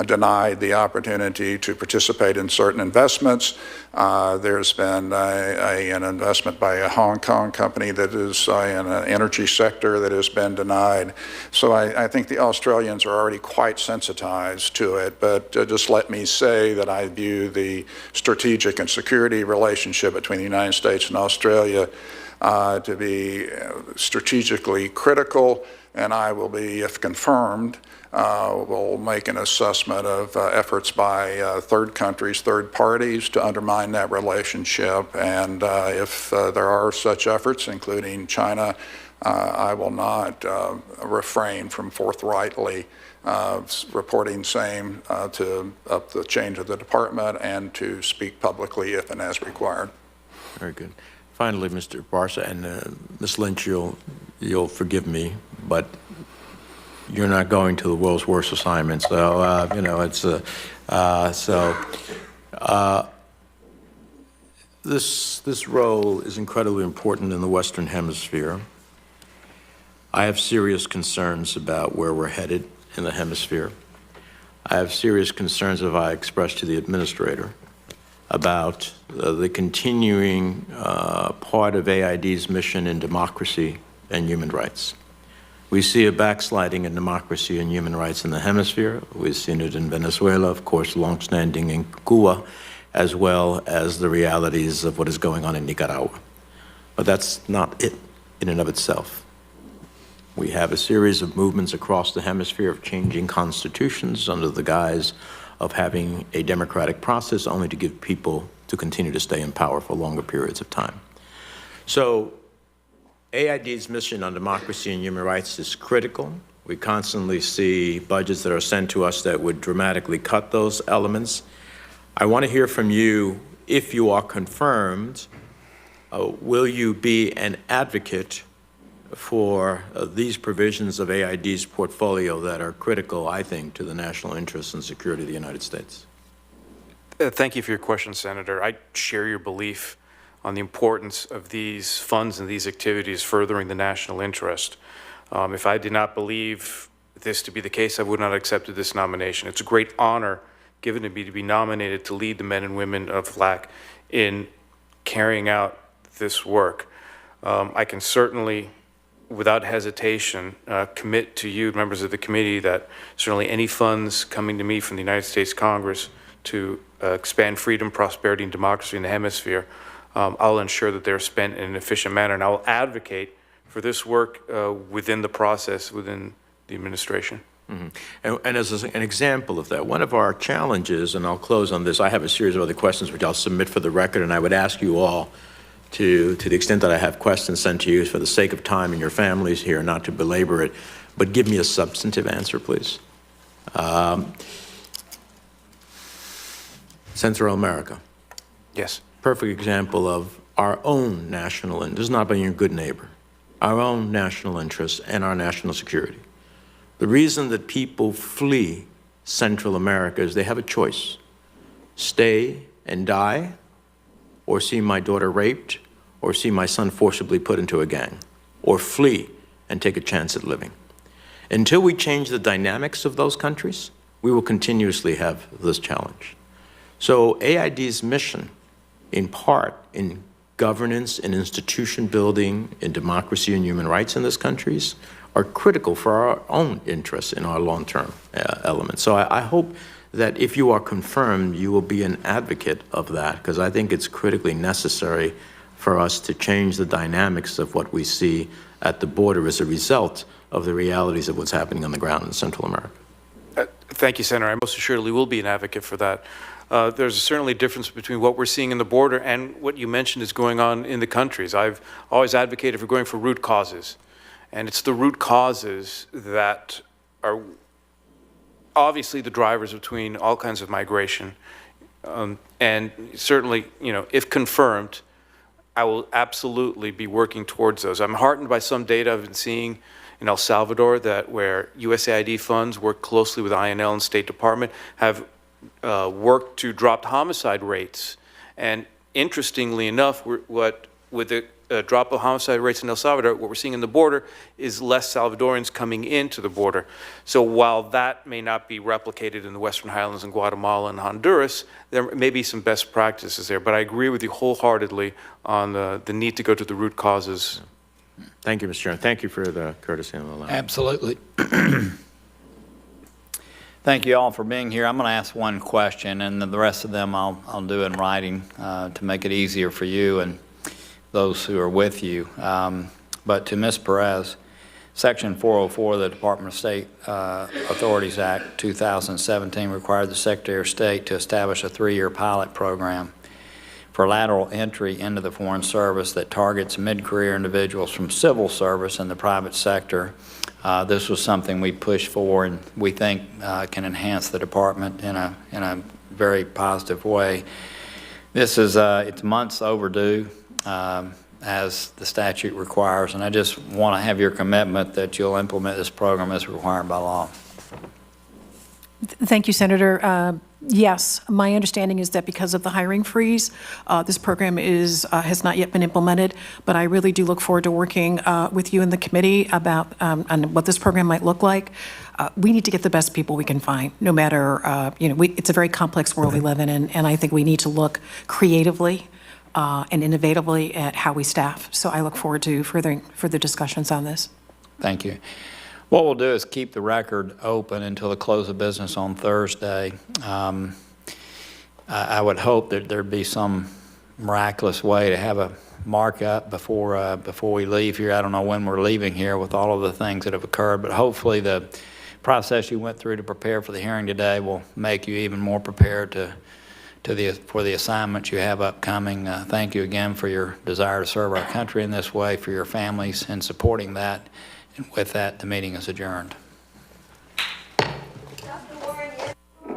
S6: denied the opportunity to participate in certain investments. There's been an investment by a Hong Kong company that is in an energy sector that has been denied. So I think the Australians are already quite sensitized to it, but just let me say that I view the strategic and security relationship between the United States and Australia to be strategically critical, and I will be, if confirmed, will make an assessment of efforts by third countries, third parties to undermine that relationship. And if there are such efforts, including China, I will not refrain from forthrightly reporting same to up the chain to the department and to speak publicly if and as required.
S5: Very good. Finally, Mr. Barsa, and Ms. Lynch, you'll forgive me, but you're not going to the world's worst assignment, so you know it's this role is incredibly important in the Western Hemisphere. I have serious concerns about where we're headed in the hemisphere. I have serious concerns that I expressed to the administrator about the continuing part of AID's mission in democracy and human rights. We see a backsliding in democracy and human rights in the hemisphere. We've seen it in Venezuela, of course, longstanding in Cuba, as well as the realities of what is going on in Nicaragua. But that's not it in and of itself. We have a series of movements across the hemisphere of changing constitutions under the guise of having a democratic process only to give people to continue to stay in power for longer periods of time. So AID's mission on democracy and human rights is critical. We constantly see budgets that are sent to us that would dramatically cut those elements. I want to hear from you, if you are confirmed, will you be an advocate for these provisions of AID's portfolio that are critical, I think, to the national interests and security of the United States?
S9: Thank you for your question, Senator. I share your belief on the importance of these funds and these activities furthering the national interest. If I did not believe this to be the case, I would not have accepted this nomination. It's a great honor given to me to be nominated to lead the men and women of FLAC in carrying out this work. I can certainly, without hesitation, commit to you, members of the committee, that certainly any funds coming to me from the United States Congress to expand freedom, prosperity, and democracy in the hemisphere, I'll ensure that they're spent in an efficient manner, and I will advocate for this work within the process, within the administration.
S5: Mm-hmm. And as an example of that, one of our challenges, and I'll close on this, I have a series of other questions which I'll submit for the record, and I would ask you all to the extent that I have questions sent to you for the sake of time and your families here, not to belabor it, but give me a substantive answer, please. Central America.
S9: Yes.
S5: Perfect example of our own national interest. This is not being a good neighbor. Our own national interests and our national security. The reason that people flee Central America is they have a choice. Stay and die, or see my daughter raped, or see my son forcibly put into a gang, or flee and take a chance at living. Until we change the dynamics of those countries, we will continuously have this challenge. So AID's mission, in part, in governance and institution building, in democracy and human rights in these countries, are critical for our own interests in our long-term elements. So I hope that if you are confirmed, you will be an advocate of that, because I think it's critically necessary for us to change the dynamics of what we see at the border as a result of the realities of what's happening on the ground in Central America.
S9: Thank you, Senator. I most assuredly will be an advocate for that. There's certainly a difference between what we're seeing in the border and what you mentioned is going on in the countries. I've always advocated for going for root causes. And it's the root causes that are obviously the drivers between all kinds of migration. And certainly, you know, if confirmed, I will absolutely be working towards those. I'm heartened by some data I've been seeing in El Salvador that where USAID funds work closely with INL and State Department have worked to drop homicide rates. And interestingly enough, with the drop of homicide rates in El Salvador, what we're seeing in the border is less Salvadorans coming into the border. So while that may not be replicated in the Western Highlands and Guatemala and Honduras, there may be some best practices there. But I agree with you wholeheartedly on the need to go to the root causes.
S5: Thank you, Mr. Chairman. Thank you for the courtesy and allowance.
S3: Absolutely. Thank you all for being here. I'm going to ask one question, and then the rest of them I'll do in writing to make it easier for you and those who are with you. But to Ms. Perez, Section 404 of the Department of State Authorities Act 2017 required the Secretary of State to establish a 3-year pilot program for lateral entry into the Foreign Service that targets mid-career individuals from civil service and the private sector. This was something we pushed for and we think can enhance the department in a very positive way. This is it's months overdue, as the statute requires, and I just want to have your commitment that you'll implement this program as required by law.
S7: Thank you, Senator. Yes, my understanding is that because of the hiring freeze, this program has not yet been implemented, but I really do look forward to working with you and the committee about on what this program might look like. We need to get the best people we can find, no matter, it's a very complex world we live in, and I think we need to look creatively and innovatively at how we staff. So I look forward to further discussions on this.
S3: Thank you. What we'll do is keep the record open until the close of business on Thursday. I would hope that there'd be some miraculous way to have a markup before we leave here. I don't know when we're leaving here with all of the things that have occurred, but hopefully the process you went through to prepare for the hearing today will make you even more prepared for the assignments you have upcoming. Thank you again for your desire to serve our country in this way, for your families, and supporting that. And with that, the meeting is adjourned.
S18: We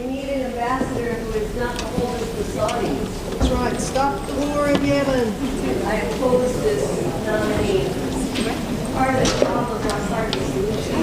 S18: need an ambassador who is not opposed to Saudis. That's right. Stop the war in Yemen. I oppose this nominee. Part of the problem is part of the solution.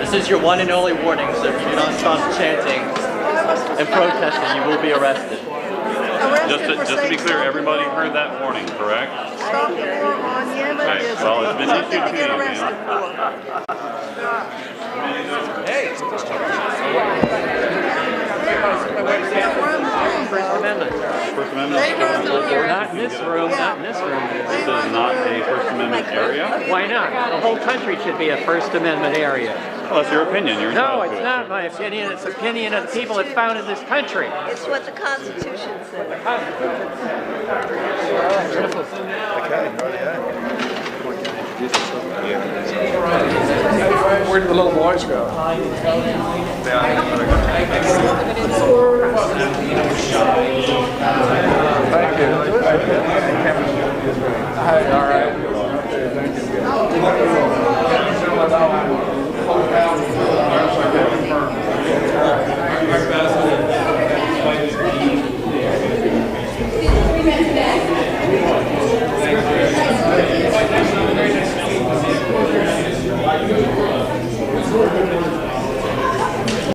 S19: This is your one and only warning, so if you do not stop chanting and protesting, you will be arrested.
S20: Just to be clear, everybody heard that warning, correct?
S18: Stop the war on Yemen
S20: Okay,
S18: is
S20: well, it's been
S18: something
S20: issued
S18: to
S20: to
S18: get
S20: you,
S18: arrested for.
S19: First Amendment.
S20: First Amendment.
S19: Not in this room, not in this room.
S20: This is not a First Amendment area?
S19: Why not? The whole country should be a First Amendment area.
S20: Well, that's your opinion. You're
S19: No,
S20: entitled to
S19: it's
S20: it.
S19: not my opinion. It's the opinion of the people that founded this country.
S18: It's what the Constitution says.
S6: Where did the little boys go? Thank you.